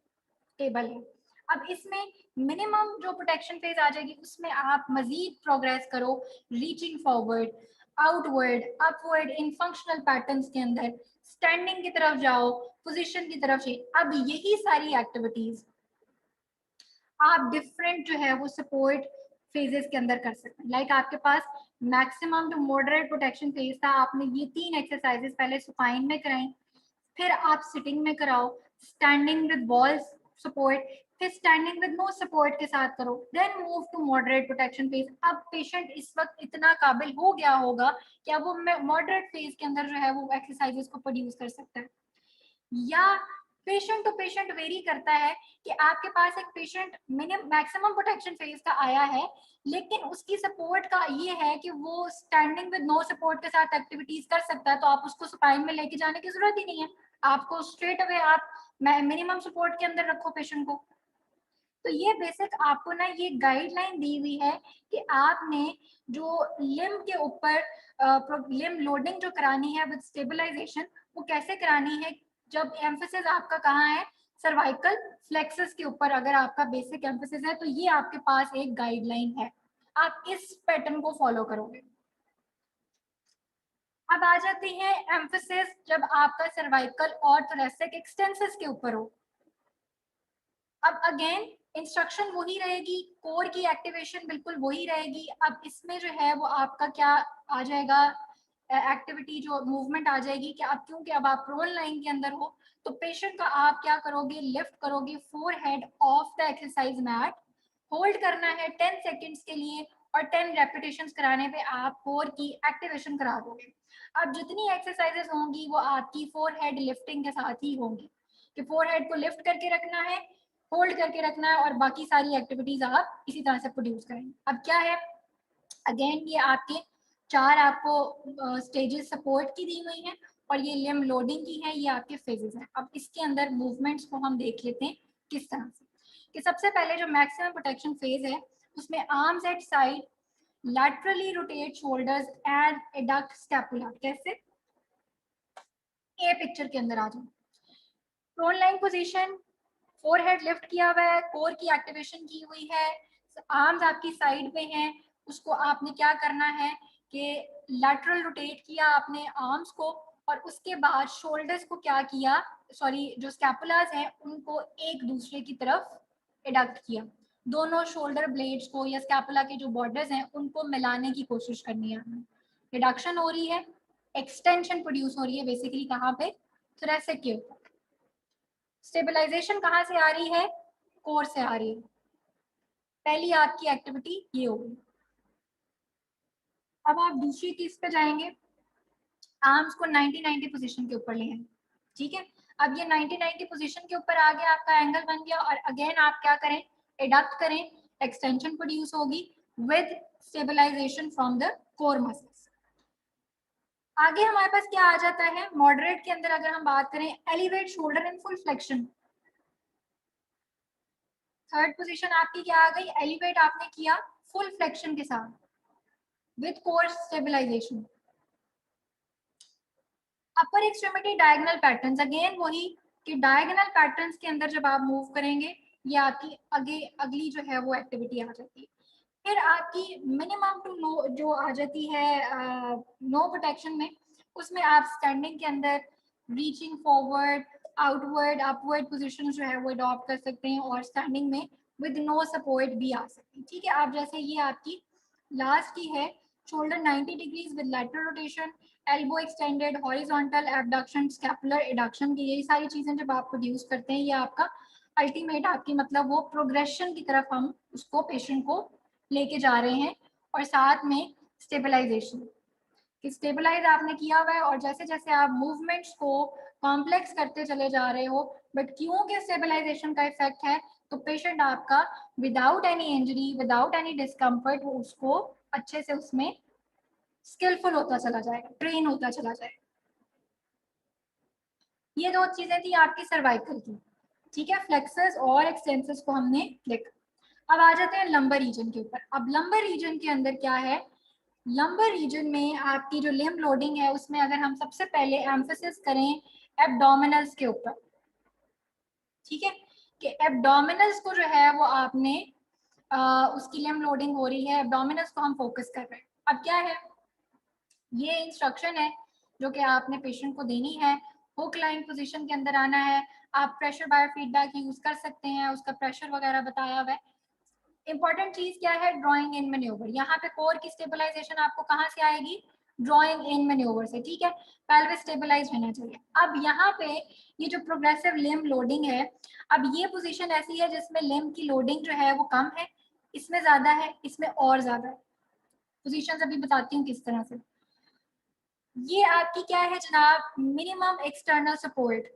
Speaker 1: टेबल है। अब इसमें मिनिमम जो प्रोटेक्शन फेज आ जाएगी उसमें आप मजीद प्रोग्रेस करो, रीचिंग फॉरवर्ड, आउटवर्ड, अपवर्ड इन फंक्शनल पैटर्न्स के अंदर, स्टैंडिंग की तरफ जाओ, पोजीशन की तरफ चेंज। अब यही सारी एक्टिविटीज आप डिफरेंट जो है वो सपोर्ट फेजेस के अंदर कर सकते हैं। लाइक आपके पास maximum to moderate protection phase था, आपने ये 3 एक्सरसाइजेस पहले सुपाइन में कराई, फिर आप सिटिंग में कराओ, स्टैंडिंग विद वॉल सपोर्ट, फिर स्टैंडिंग विद नो सपोर्ट के साथ करो, then move to moderate protection phase. अब पेशेंट इस वक्त इतना काबिल हो गया होगा कि अब वो मॉडरेट फेज के अंदर जो है वो एक्सरसाइजेस को प्रोड्यूस कर सकता है। या पेशेंट टू पेशेंट वेरी करता है कि आपके पास एक पेशेंट मैक्सिमम प्रोटेक्शन फेज का आया है लेकिन उसकी सपोर्ट का ये है कि वो स्टैंडिंग विद नो सपोर्ट के साथ एक्टिविटीज कर सकता है, तो आप उसको सुपाइन में लेके जाने की जरूरत ही नहीं है, आपको स्ट्रेट अवे आप मिनिमम सपोर्ट के अंदर रखो पेशेंट को। तो ये बेसिक आपको ना ये गाइडलाइन दी हुई है कि आपने जो लिम के ऊपर लिम लोडिंग जो करानी है विद स्टेबलाइजेशन वो कैसे करानी है, जब एम्फेसिस आपका कहाँ है, सर्वाइकल फ्लेक्सस के ऊपर अगर आपका बेसिक एम्फेसिस है तो ये आपके पास एक गाइडलाइन है, आप इस पैटर्न को फॉलो करोगे। अब आ जाते हैं एम्फेसिस जब आपका सर्वाइकल और थोरेसिक एक्सटेंसिस के ऊपर हो। अब अगेन इंस्ट्रक्शन वही रहेगी, कोर की एक्टिवेशन बिल्कुल वही रहेगी। अब इसमें जो है वो आपका क्या आ जाएगा, एक्टिविटी जो मूवमेंट आ जाएगी कि अब क्योंकि अब आप प्रोन लाइन के अंदर हो तो पेशेंट का आप क्या करोगे, लिफ्ट करोगे forehead off the exercise mat, hold करना है 10 सेकेंड्स के लिए और 10 रेपिटेशंस कराने पे आप कोर की एक्टिवेशन करा दोगे। अब जितनी एक्सरसाइजेस होंगी वो आपकी फोरहेड लिफ्टिंग के साथ ही होंगी कि फोरहेड को लिफ्ट करके रखना है, होल्ड करके रखना है और बाकी सारी एक्टिविटीज आप इसी तरह से प्रोड्यूस करेंगे। अब क्या है, अगेन ये आपके 4 आपको स्टेजेस सपोर्ट की दी हुई हैं और ये लिम्ब लोडिंग की है, ये आपके फेजेस हैं। अब इसके अंदर मूवमेंट्स को हम देख लेते हैं किस तरह से, कि सबसे पहले जो मैक्सिमम प्रोटेक्शन फेज है उसमें arms at side, laterally rotate shoulders and adduct scapula. कैसे, ए पिक्चर के अंदर आ जाओ, prone line position, forehead lift किया हुआ है, कोर की एक्टिवेशन की हुई है, आर्म्स आपकी साइड पे हैं, उसको आपने क्या करना है कि लैटरल रोटेट किया आपने आर्म्स को और उसके बाद शोल्डर्स को क्या किया, सॉरी जो स्कैपुलास हैं उनको एक दूसरे की तरफ एडक्ट किया, दोनों शोल्डर ब्लेड्स को या स्कैपुला के जो बॉर्डर्स हैं उनको मिलाने की कोशिश करनी है। रिडक्शन हो रही है, एक्सटेंशन प्रोड्यूस हो रही है बेसिकली कहाँ पे, थोरेसिक के ऊपर। स्टेबलाइजेशन कहाँ से आ रही है, कोर से आ रही है। पहली आपकी एक्टिविटी ये होगी। अब आप दूसरी चीज पे जाएंगे, आर्म्स को 90-90 पोजीशन के ऊपर ले आए, ठीक है। अब ये 90-90 पोजीशन के ऊपर आ गया, आपका एंगल बन गया और अगेन आप क्या करें, एडक्ट करें, एक्सटेंशन प्रोड्यूस होगी with stabilization from the core muscles. आगे हमारे पास क्या आ जाता है, मॉडरेट के अंदर अगर हम बात करें, elevate shoulder in full flexion. Third position आपकी क्या आ गई, एलिवेट आपने किया फुल फ्लेक्शन के साथ with core stabilization. Upper extremity diagonal patterns, again वही कि डायगोनल पैटर्न्स के अंदर जब आप मूव करेंगे ये आपकी अगली जो है वो एक्टिविटी आ जाती है। फिर आपकी मिनिमम टू लो जो आ जाती है नो प्रोटेक्शन में, उसमें आप स्टैंडिंग के अंदर reaching forward, outward, upward position जो है वो अडॉप्ट कर सकते हैं और स्टैंडिंग में विद नो सपोर्ट भी आ सकती है, ठीक है। आप जैसे ये आपकी लास्ट की है, shoulder 90 degrees with lateral rotation, elbow extended, horizontal abduction, scapular adduction की यही सारी चीजें जब आप प्रोड्यूस करते हैं, ये आपका अल्टीमेट आपकी मतलब वो प्रोग्रेशन की तरफ हम उसको पेशेंट को लेके जा रहे हैं। और साथ में स्टेबलाइजेशन कि स्टेबलाइज आपने किया हुआ है और जैसे जैसे आप मूवमेंट्स को कॉम्प्लेक्स करते चले जा रहे हो, बट क्योंकि स्टेबलाइजेशन का इफेक्ट है तो पेशेंट आपका without any injury, without any discomfort, वो उसको अच्छे से उसमें स्किलफुल होता चला जाएगा, ट्रेन होता चला जाएगा। ये दो चीजें थी आपकी सर्वाइकल की, ठीक है। फ्लेक्सस और एक्सटेंसस को हमने देखा। अब आ जाते हैं लंबर रीजन के ऊपर। अब लंबर रीजन के अंदर क्या है, लंबर रीजन में आपकी जो लिम्ब लोडिंग है उसमें अगर हम सबसे पहले एम्फेसिस करें एब्डोमिनल्स के ऊपर, ठीक है, कि एब्डोमिनल्स को जो है वो आपने उसकी लिम्ब लोडिंग हो रही है, एब्डोमिनल्स को हम फोकस कर रहे हैं। अब क्या है, ये इंस्ट्रक्शन है जो कि आपने पेशेंट को देनी है, हुक लाइन पोजीशन के अंदर आना है, आप प्रेशर बायोफीडबैक यूज कर सकते हैं, उसका प्रेशर वगैरह बताया हुआ है। इंपॉर्टेंट चीज क्या है, ड्रॉइंग इन मैन्यूवर। यहाँ पे कोर की स्टेबलाइजेशन आपको कहाँ से आएगी, ड्रॉइंग इन मैन्यूवर से, ठीक है। पेल्विस स्टेबलाइज होना चाहिए। अब यहाँ पे ये जो प्रोग्रेसिव लिम्ब लोडिंग है, अब ये पोजीशन ऐसी है जिसमें लिम्ब की लोडिंग जो है वो कम है, इसमें ज्यादा है, इसमें और ज्यादा है। पोजीशन अभी बताती हूँ किस तरह से। ये आपकी क्या है जनाब, मिनिमम एक्सटर्नल सपोर्ट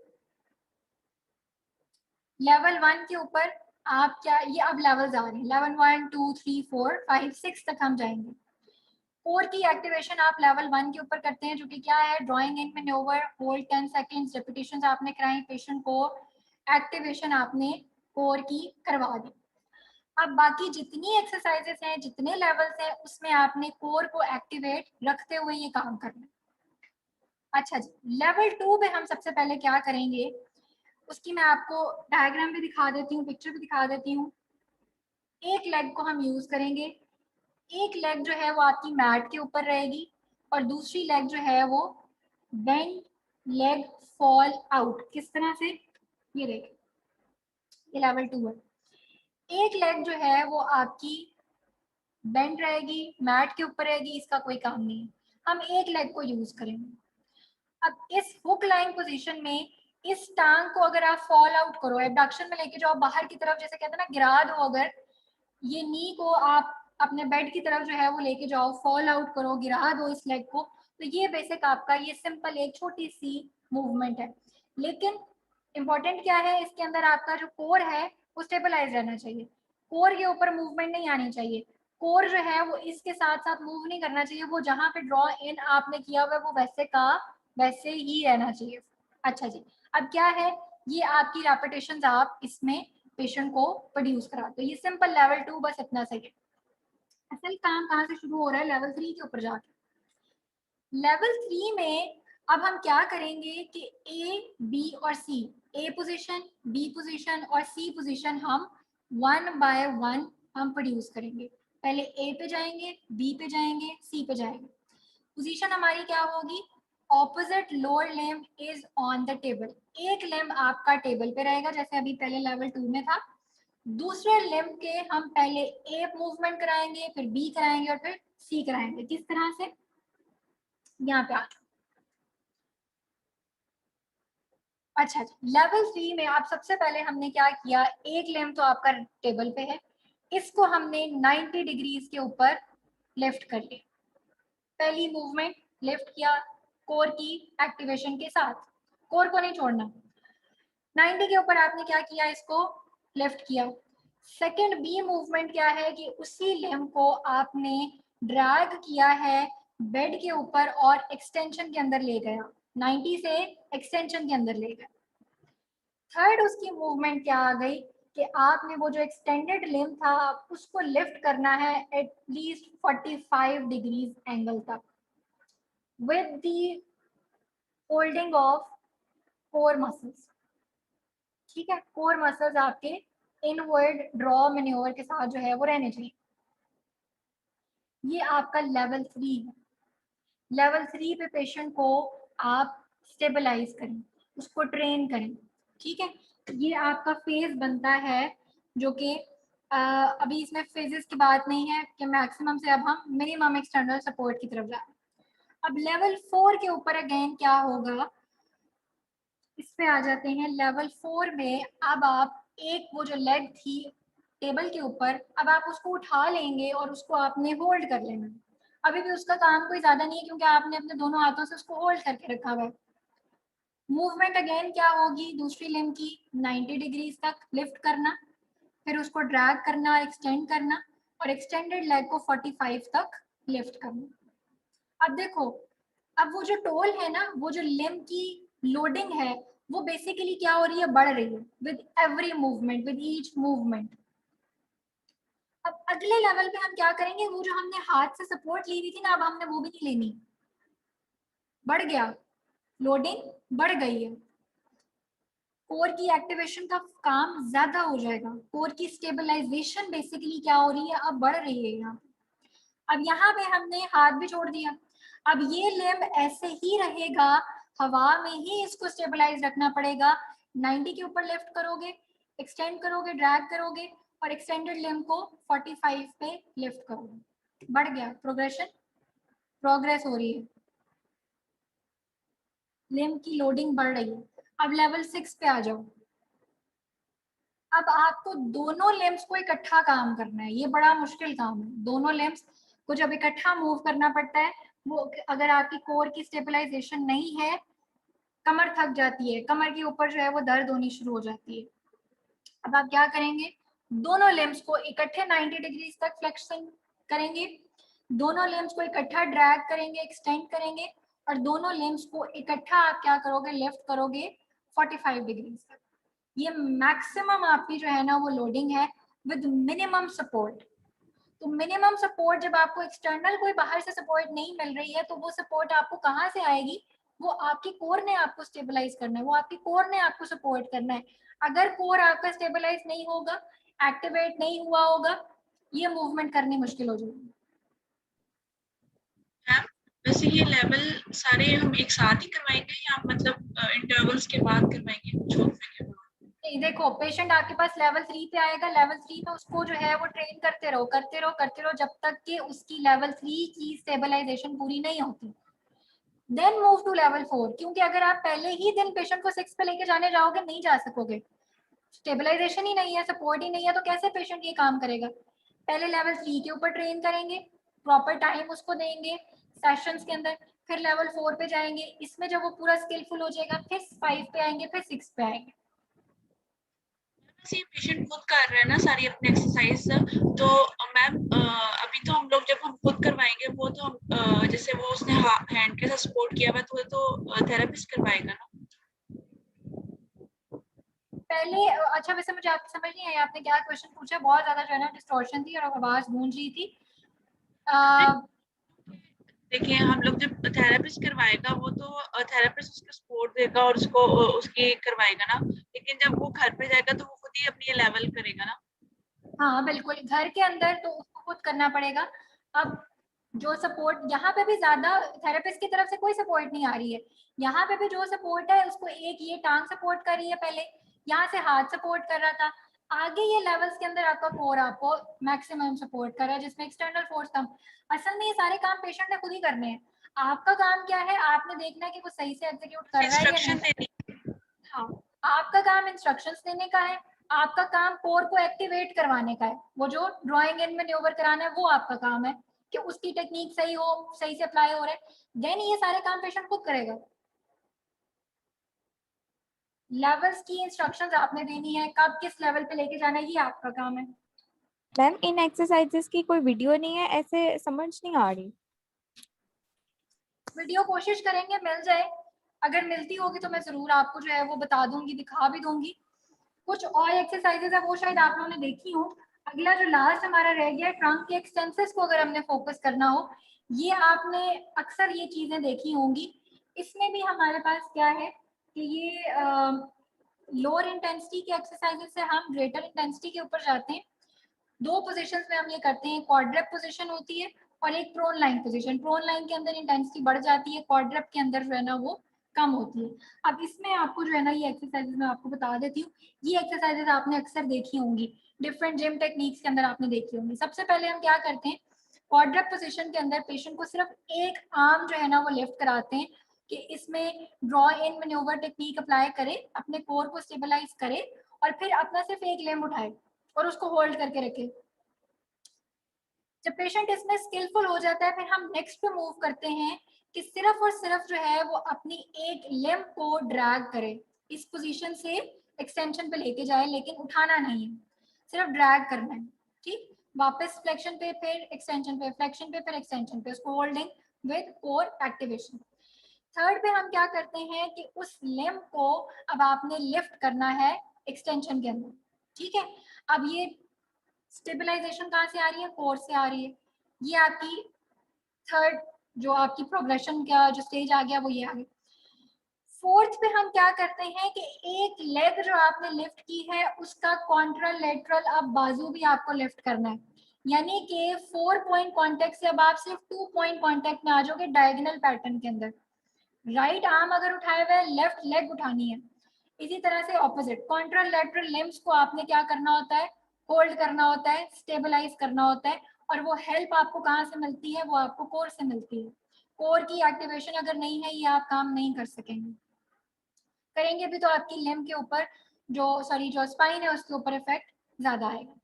Speaker 1: लेवल 1 के ऊपर। आप क्या, ये अब लेवल्स आ रहे हैं, लेवल 1 2 3 4 5 6 तक हम जाएंगे। कोर की एक्टिवेशन आप लेवल 1 के ऊपर करते हैं जो कि क्या है, ड्राइंग इन मैन्यूवर, होल्ड 10 सेकेंड्स, रेपिटेशंस आपने कराई, पेशेंट को एक्टिवेशन आपने कोर की करवा दी। अब बाकी जितनी एक्सरसाइजेस हैं, जितने लेवल्स हैं, उसमें आपने कोर को एक्टिवेट रखते हुए ये काम करना है। अच्छा जी, लेवल 2 पे हम सबसे पहले क्या करेंगे, उसकी मैं आपको डायग्राम भी दिखा देती हूँ, पिक्चर भी दिखा देती हूँ। एक लेग को हम यूज करेंगे, एक लेग जो है वो आपकी मैट के ऊपर रहेगी और दूसरी लेग जो है वो बेंड लेग फॉल आउट। किस तरह से, ये देखिए, ये लेवल 2 है। एक लेग जो है वो आपकी बेंड रहेगी, मैट के ऊपर रहेगी, इसका कोई काम नहीं है, हम एक लेग को यूज करेंगे। अब इस हुक लाइन पोजीशन में इस टांग को अगर आप फॉल आउट करो, एबडक्शन में लेके जाओ बाहर की तरफ, जैसे कहते हैं ना गिरा दो, अगर ये नी को आप अपने बेड की तरफ जो है वो लेके जाओ, फॉल आउट करो, गिरा दो इस लेग को, तो ये बेसिक आपका ये सिंपल एक छोटी सी मूवमेंट है। लेकिन इंपॉर्टेंट क्या है, इसके अंदर आपका जो कोर है वो स्टेबलाइज रहना चाहिए, कोर के ऊपर मूवमेंट नहीं आनी चाहिए, कोर जो है वो इसके साथ साथ मूव नहीं करना चाहिए, वो जहां पे ड्रॉ इन आपने किया हुआ है वो वैसे का वैसे ही रहना चाहिए। अच्छा जी, अब क्या है, ये आपकी रेपिटेशंस आप इसमें पेशेंट को प्रोड्यूस कराते हो। ये सिंपल लेवल 2 बस इतना सही है। असल काम कहाँ से शुरू हो रहा है, लेवल 3 के ऊपर जाके। लेवल 3 में अब हम क्या करेंगे कि ए बी और सी, ए पोजीशन, बी पोजीशन और सी पोजीशन हम 1 बाय 1 हम प्रोड्यूस करेंगे। पहले ए पे जाएंगे, बी पे जाएंगे, सी पे जाएंगे। पोजीशन हमारी क्या होगी, opposite lower limb is on the table. एक लिम्ब आपका टेबल पे रहेगा जैसे अभी पहले लेवल 2 में था। दूसरे लिम्ब के हम पहले ए मूवमेंट कराएंगे, फिर बी कराएंगे और फिर सी कराएंगे। किस तरह से, यहाँ पे आ जाओ। अच्छा, लेवल 3 में आप सबसे पहले हमने क्या किया, एक लिम्ब तो आपका टेबल पे है, इसको हमने 90 डिग्रीज के ऊपर लिफ्ट कर लिया। पहली मूवमेंट लिफ्ट किया कोर की एक्टिवेशन के साथ, कोर को नहीं छोड़ना। 90 के ऊपर आपने क्या किया, इसको लिफ्ट किया। सेकंड बी मूवमेंट क्या है कि उसी लिम्ब को आपने ड्रैग किया है बेड के ऊपर और एक्सटेंशन के अंदर ले गया, 90 से एक्सटेंशन के अंदर ले गया। थर्ड उसकी मूवमेंट क्या आ गई कि आपने वो जो एक्सटेंडेड लिम्ब था उसको लिफ्ट करना है एटलीस्ट 45 डिग्रीज एंगल तक with the holding of core muscles. ठीक है, कोर मसल्स आपके इनवर्ड ड्रॉ मैन्योवर के साथ जो है वो रहने चाहिए। ये आपका लेवल 3 है। लेवल 3 पे पेशेंट को आप स्टेबलाइज करें, उसको ट्रेन करें। ठीक है, ये आपका फेज बनता है जो कि अभी इसमें फेजेस की बात नहीं है कि मैक्सिमम से अब हम मिनिमम एक्सटर्नल सपोर्ट की तरफ जा रहे हैं। अब लेवल 4 के ऊपर अगेन क्या होगा, इस पे आ जाते हैं। लेवल 4 में अब आप एक वो जो लेग थी टेबल के ऊपर, अब आप उसको उठा लेंगे और उसको आपने होल्ड कर लेना। अभी भी उसका काम कोई ज्यादा नहीं है क्योंकि आपने अपने दोनों हाथों से उसको होल्ड करके रखा हुआ है। मूवमेंट अगेन क्या होगी, दूसरी लिम्ब की 90 डिग्रीज तक लिफ्ट करना, फिर उसको ड्रैग करना, एक्सटेंड करना और एक्सटेंडेड लेग को 45 तक लिफ्ट करना। अब देखो, अब वो जो टोल है ना, वो जो लिम्ब की लोडिंग है वो बेसिकली क्या हो रही है, बढ़ रही है with every movement, with each movement. अब अगले लेवल पे हम क्या करेंगे, वो जो हमने हाथ से सपोर्ट ली हुई थी ना, अब हमने वो भी नहीं लेनी, बढ़ गया, लोडिंग बढ़ गई है, कोर की एक्टिवेशन का काम ज्यादा हो जाएगा, कोर की स्टेबलाइजेशन बेसिकली क्या हो रही है, अब बढ़ रही है यहाँ। अब यहाँ पे हमने हाथ भी छोड़ दिया, अब ये लिम्ब ऐसे ही रहेगा, हवा में ही इसको स्टेबलाइज रखना पड़ेगा। 90 के ऊपर लिफ्ट करोगे, एक्सटेंड करोगे, ड्रैग करोगे और एक्सटेंडेड लिम्ब को 45 पे लिफ्ट करोगे। बढ़ गया, प्रोग्रेस हो रही है, लिम्ब की लोडिंग बढ़ रही है। अब लेवल 6 पे आ जाओ। अब आपको दोनों लिम्ब्स को इकट्ठा काम करना है, ये बड़ा मुश्किल काम है। दोनों लिम्ब्स को जब इकट्ठा मूव करना पड़ता है, वो अगर आपकी कोर की स्टेबलाइजेशन नहीं है, कमर थक जाती है, कमर के ऊपर जो है वो दर्द होनी शुरू हो जाती है। अब आप क्या करेंगे, दोनों लिम्ब्स को इकट्ठे 90 डिग्री तक फ्लेक्शन करेंगे, दोनों लिम्ब्स को इकट्ठा ड्रैग करेंगे, एक्सटेंड करेंगे और दोनों लिम्ब्स को इकट्ठा आप क्या करोगे, लिफ्ट करोगे 45 डिग्री तक। ये मैक्सिमम आपकी जो है ना वो लोडिंग है विद मिनिमम सपोर्ट। तो मिनिमम सपोर्ट जब आपको एक्सटर्नल कोई बाहर से सपोर्ट नहीं मिल रही है तो वो सपोर्ट आपको कहाँ से आएगी, वो आपकी कोर ने आपको स्टेबलाइज करना है, वो आपकी कोर ने आपको सपोर्ट करना है। अगर कोर आपका स्टेबलाइज नहीं होगा, एक्टिवेट नहीं हुआ होगा, ये मूवमेंट करनी मुश्किल हो जाएगी।
Speaker 2: मैम वैसे ये लेवल सारे हम एक साथ ही करवाएंगे या मतलब इंटरवल्स के बाद करवाएंगे, कुछ वक्त के बाद?
Speaker 1: नहीं, देखो पेशेंट आपके पास लेवल 3 पे आएगा, लेवल 3 में उसको जो है वो ट्रेन करते रहो करते रहो करते रहो जब तक कि उसकी लेवल 3 की स्टेबलाइजेशन पूरी नहीं होती। देन मूव टू लेवल 4, क्योंकि अगर आप पहले ही दिन पेशेंट को 6 पे लेके जाने जाओगे नहीं जा सकोगे, स्टेबलाइजेशन ही नहीं है, सपोर्ट ही नहीं है, तो कैसे पेशेंट ये काम करेगा। पहले लेवल 3 के ऊपर ट्रेन करेंगे, प्रॉपर टाइम उसको देंगे सेशंस के अंदर, फिर लेवल 4 पे जाएंगे, इसमें जब वो पूरा स्किलफुल हो जाएगा फिर 5 पे आएंगे, फिर 6 पे आएंगे।
Speaker 2: वैसे पेशेंट खुद कर रहे हैं ना सारी अपनी एक्सरसाइज, तो मैम अभी तो हम लोग जब हम खुद करवाएंगे वो तो हम जैसे वो उसने हैंड के साथ सपोर्ट किया हुआ तो थेरेपिस्ट करवाएगा ना
Speaker 1: पहले अच्छा, वैसे मुझे आपकी समझ नहीं आई आपने क्या क्वेश्चन पूछा, बहुत ज्यादा जो है ना डिस्टॉर्शन थी और आवाज गूंज रही थी।
Speaker 2: देखिए हम लोग जब थेरेपिस्ट करवाएगा वो तो थेरेपिस्ट उसको सपोर्ट देगा और उसको उसकी करवाएगा ना, लेकिन जब वो घर पे जाएगा तो वो खुद ही अपनी लेवल करेगा ना।
Speaker 1: हाँ बिल्कुल, घर के अंदर तो उसको खुद करना पड़ेगा। अब जो सपोर्ट यहाँ पे भी ज्यादा थेरेपिस्ट की तरफ से कोई सपोर्ट नहीं आ रही है, यहाँ पे भी जो सपोर्ट है उसको एक ये टांग सपोर्ट कर रही है, पहले यहाँ से हाथ सपोर्ट कर रहा था, आगे ये लेवल्स के अंदर आपका कोर आपको मैक्सिमम सपोर्ट कर रहा है जिसमें एक्सटर्नल फोर्स कम। असल में ये सारे काम पेशेंट ने खुद ही करने हैं, आपका काम क्या है, आपने देखना है कि वो सही से एग्जीक्यूट कर रहा है या
Speaker 2: इंस्ट्रक्शन
Speaker 1: नहीं।
Speaker 2: देनी।
Speaker 1: हाँ, आपका काम इंस्ट्रक्शंस देने का है, आपका काम कोर को एक्टिवेट करवाने का है, वो जो ड्राइंग इन मैन्यूवर कराना है वो आपका काम है कि उसकी टेक्निक सही हो, सही से अप्लाई हो रहा है, देन ये सारे काम पेशेंट खुद करेगा। लेवल्स की इंस्ट्रक्शंस आपने देनी है, कब किस लेवल पे लेके जाना है, ये आपका काम है।
Speaker 4: मैम इन एक्सरसाइजेस की कोई वीडियो नहीं है, ऐसे समझ नहीं आ रही।
Speaker 1: वीडियो कोशिश करेंगे मिल जाए, अगर मिलती होगी तो मैं जरूर आपको जो है वो बता दूंगी, दिखा भी दूंगी। कुछ और एक्सरसाइजेज है वो शायद आप लोगों ने देखी हो। अगला जो लास्ट हमारा रह गया ट्रंक के एक्सटेंसेस को अगर हमने फोकस करना हो, ये आपने अक्सर ये चीजें देखी होंगी। इसमें भी हमारे पास क्या है कि ये लोअर इंटेंसिटी के एक्सरसाइजेज से हम ग्रेटर इंटेंसिटी के ऊपर जाते हैं। दो पोजीशंस में हम ये करते हैं, क्वाड्रप पोजीशन होती है और एक prone line position. Prone line के अंदर इंटेंसिटी बढ़ जाती है, क्वाड्रप के अंदर जो है ना वो कम होती है। अब इसमें आपको जो है ना ये एक्सरसाइजेज मैं आपको बता देती हूँ, ये एक्सरसाइजेज आपने अक्सर देखी होंगी, डिफरेंट जिम टेक्निक्स के अंदर आपने देखी होंगी। सबसे पहले हम क्या करते हैं, क्वाड्रप पोजीशन के अंदर पेशेंट को सिर्फ एक आर्म जो है ना वो लिफ्ट कराते हैं कि इसमें draw in manoeuvre technique apply करे, अपने कोर को स्टेबलाइज करे और फिर अपना सिर्फ एक लिम्ब उठाए और उसको होल्ड करके रखे। जब पेशेंट इसमें स्किलफुल हो जाता है फिर हम नेक्स्ट पे मूव करते हैं कि सिर्फ और सिर्फ जो है वो अपनी एक लिम्ब को ड्रैग करे, इस पोजीशन से एक्सटेंशन पे लेके जाए लेकिन उठाना नहीं है, सिर्फ ड्रैग करना है। ठीक, वापस फ्लेक्शन पे फिर एक्सटेंशन पे, फ्लेक्शन पे फिर एक्सटेंशन पे, उसको holding with core activation. Third पे हम क्या करते हैं कि उस लिम्ब को अब आपने लिफ्ट करना है एक्सटेंशन के अंदर। ठीक है, अब ये स्टेबलाइजेशन कहाँ से आ रही है, कोर से आ रही है। ये आपकी थर्ड जो आपकी प्रोग्रेशन का जो स्टेज आ गया वो ये आ गया। फोर्थ पे हम क्या करते हैं कि एक लेग जो आपने लिफ्ट की है उसका कॉन्ट्रालेटरल अब बाजू भी आपको लिफ्ट करना है, यानी कि 4 पॉइंट कांटेक्ट से अब आप सिर्फ 2 पॉइंट कांटेक्ट में आ जाओगे डायगोनल पैटर्न के अंदर। राइट आर्म अगर उठाए हुए लेफ्ट लेग उठानी है। इसी तरह से ऑपोजिट कॉन्ट्रालेटरल लिम्स को आपने क्या करना होता है, होल्ड करना होता है, स्टेबलाइज करना होता है, और वो हेल्प आपको कहाँ से मिलती है, वो आपको कोर से मिलती है। कोर की एक्टिवेशन अगर नहीं है ये आप काम नहीं कर सकेंगे, करेंगे भी तो आपकी लिम्ब के ऊपर जो स्पाइन है उसके ऊपर इफेक्ट ज्यादा आएगा।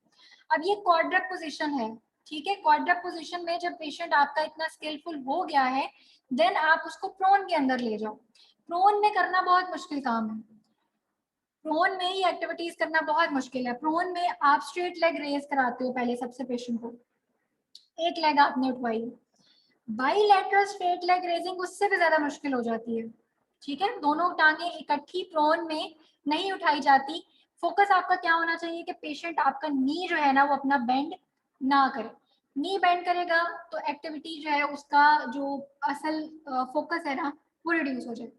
Speaker 1: अब ये क्वाड्रप पोजीशन है, ठीक है, क्वाड्रप पोजीशन में जब पेशेंट आपका इतना स्किलफुल हो गया है देन आप उसको प्रोन के अंदर ले जाओ। प्रोन में करना बहुत मुश्किल काम है, प्रोन में ही एक्टिविटीज करना बहुत मुश्किल है। प्रोन में आप स्ट्रेट लेग रेज कराते हो पहले सबसे पेशेंट को, एक लेग आपने उठवाई, बाईलैटरल स्ट्रेट लेग रेजिंग उससे भी ज्यादा मुश्किल हो जाती है। ठीक है, दोनों टांगे इकट्ठी प्रोन में नहीं उठाई जाती। फोकस आपका क्या होना चाहिए कि पेशेंट आपका नी जो है ना वो अपना बेंड ना करे, नी बेंड करेगा तो एक्टिविटी जो है उसका जो असल फोकस है ना वो रिड्यूस हो जाए।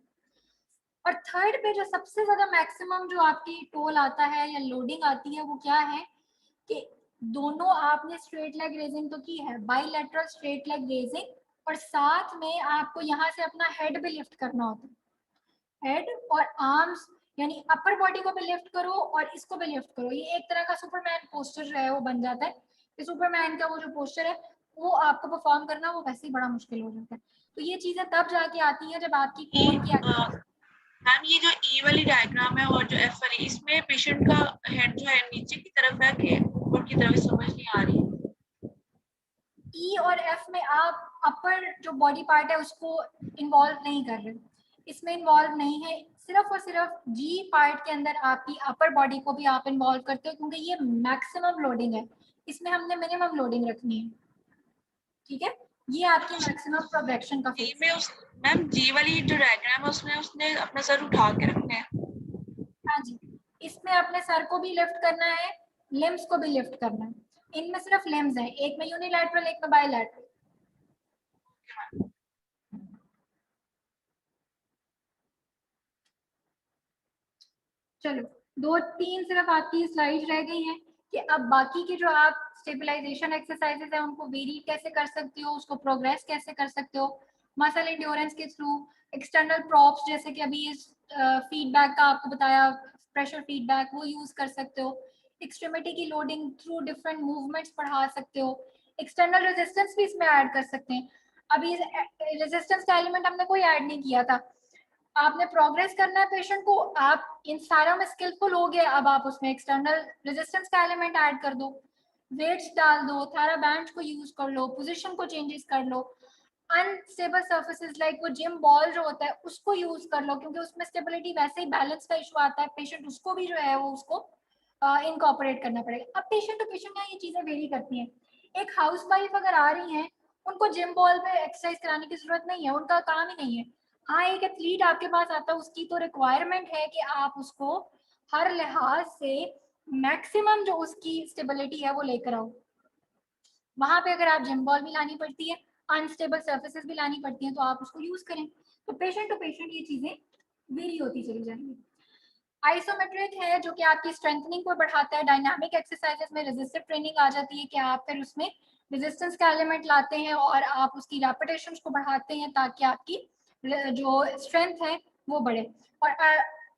Speaker 1: और थर्ड पे जो सबसे ज्यादा मैक्सिमम जो आपकी टोल आता है या लोडिंग आती है वो क्या है कि दोनों आपने स्ट्रेट लेग रेजिंग तो की है, बाइलेटरल स्ट्रेट लेग रेजिंग, और साथ में आपको यहाँ से अपना हेड भी लिफ्ट करना होता है। हेड और आर्म्स यानी अपर बॉडी को भी लिफ्ट करो और इसको भी लिफ्ट करो। ये एक तरह का सुपरमैन पोस्टर जो है वो बन जाता है। ये सुपरमैन का वो जो पोस्टर है वो आपको परफॉर्म करना वो वैसे ही बड़ा मुश्किल हो जाता है। तो ये चीजें तब जाके आती हैं जब आपकी कोर की
Speaker 2: मैम ये जो ई वाली डायग्राम है और जो एफ वाली, इसमें पेशेंट का हेड जो है नीचे की तरफ है कि ऊपर की तरफ, समझ नहीं आ रही है।
Speaker 1: ई और एफ में आप अपर जो बॉडी पार्ट है उसको इन्वॉल्व नहीं कर रहे, इसमें इन्वॉल्व नहीं है। सिर्फ और सिर्फ जी पार्ट के अंदर आपकी अपर बॉडी को भी आप इन्वॉल्व करते हो क्योंकि ये मैक्सिमम लोडिंग है, इसमें हमने मिनिमम लोडिंग रखनी है। ठीक है, ये आपकी मैक्सिमम प्रोग्रेशन का
Speaker 2: जी
Speaker 1: फेज
Speaker 2: में उस मैम जी वाली जो डायग्राम है उसमें उसने अपना सर उठा के रखना है।
Speaker 1: हाँ जी, इसमें अपने सर को भी लिफ्ट करना है, लिम्स को भी लिफ्ट करना है। इनमें सिर्फ लिम्स हैं, एक में यूनिलैटरल एक में बायलैटरल। चलो, दो तीन सिर्फ आपकी स्लाइड रह गई हैं कि अब बाकी के जो आप स्टेबलाइजेशन एक्सरसाइजेस हैं उनको वेरी कैसे कर सकते हो, उसको प्रोग्रेस कैसे कर सकते हो मसल एंड्योरेंस के थ्रू। एक्सटर्नल प्रॉप्स जैसे कि अभी इस फीडबैक का आपको बताया, प्रेशर फीडबैक, वो यूज कर सकते हो। एक्सट्रीमिटी की लोडिंग थ्रू डिफरेंट मूवमेंट्स बढ़ा सकते हो। एक्सटर्नल रेजिस्टेंस भी इसमें ऐड कर सकते हैं। अभी रेजिस्टेंस का एलिमेंट हमने कोई ऐड नहीं किया था। आपने प्रोग्रेस करना है पेशेंट को, आप इन सारा में स्किलफुल हो गए, अब आप उसमें एक्सटर्नल रेजिस्टेंस का एलिमेंट ऐड कर दो, वेट्स डाल दो, थारा बैंड को यूज कर लो, पोजीशन को चेंजेस कर लो। अनस्टेबल सर्फेसिस लाइक वो जिम बॉल जो होता है उसको यूज कर लो क्योंकि उसमें स्टेबिलिटी वैसे ही बैलेंस का इशू आता है, पेशेंट उसको भी जो है वो उसको इनकॉर्पोरेट करना पड़ेगा। अब पेशेंट टू पेशेंट ये चीजें वेरी करती हैं। एक हाउस वाइफ अगर आ रही है उनको जिम बॉल पे एक्सरसाइज कराने की जरूरत नहीं है, उनका काम ही नहीं है। हाँ, एक एथलीट आपके पास आता है उसकी तो रिक्वायरमेंट है कि आप उसको हर लिहाज से मैक्सिमम जो उसकी स्टेबिलिटी है वो लेकर आओ। वहां पे अगर आप जिम बॉल भी लानी पड़ती है, अनस्टेबल सर्फेसेस भी लानी पड़ती हैं तो आप उसको यूज करें। तो पेशेंट टू पेशेंट ये चीजें वेरी होती चली जाएंगी। आइसोमेट्रिक है जो कि आपकी स्ट्रेंथनिंग को बढ़ाता है। डायनामिक एक्सरसाइजेस में रेजिस्टिव ट्रेनिंग आ जाती है कि आप फिर उसमें रेजिस्टेंस का एलिमेंट लाते हैं और आप उसकी रेपिटेशंस को बढ़ाते हैं ताकि आपकी जो स्ट्रेंथ है वो बढ़े। और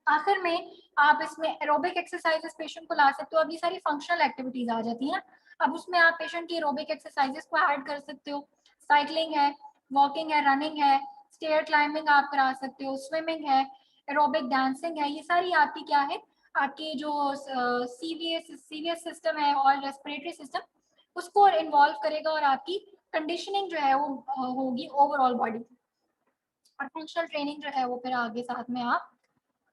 Speaker 1: आखिर में आप इसमें एरोबिक एक्सरसाइजेस पेशेंट को ला सकते हो। अब ये सारी फंक्शनल एक्टिविटीज आ जाती है ना, अब उसमें आप पेशेंट की एरोबिक एक्सरसाइजेस को ऐड कर सकते हो। साइकिलिंग है, वॉकिंग है, रनिंग है, स्टेयर क्लाइंबिंग आप करा सकते हो, स्विमिंग है, एरोबिक डांसिंग है। ये सारी आपकी क्या है, आपकी जो सीवीएस सिस्टम है और रेस्पिरेटरी सिस्टम उसको इन्वॉल्व करेगा और आपकी कंडीशनिंग जो है वो होगी ओवरऑल बॉडी। और फंक्शनल ट्रेनिंग जो है वो फिर आगे साथ में आप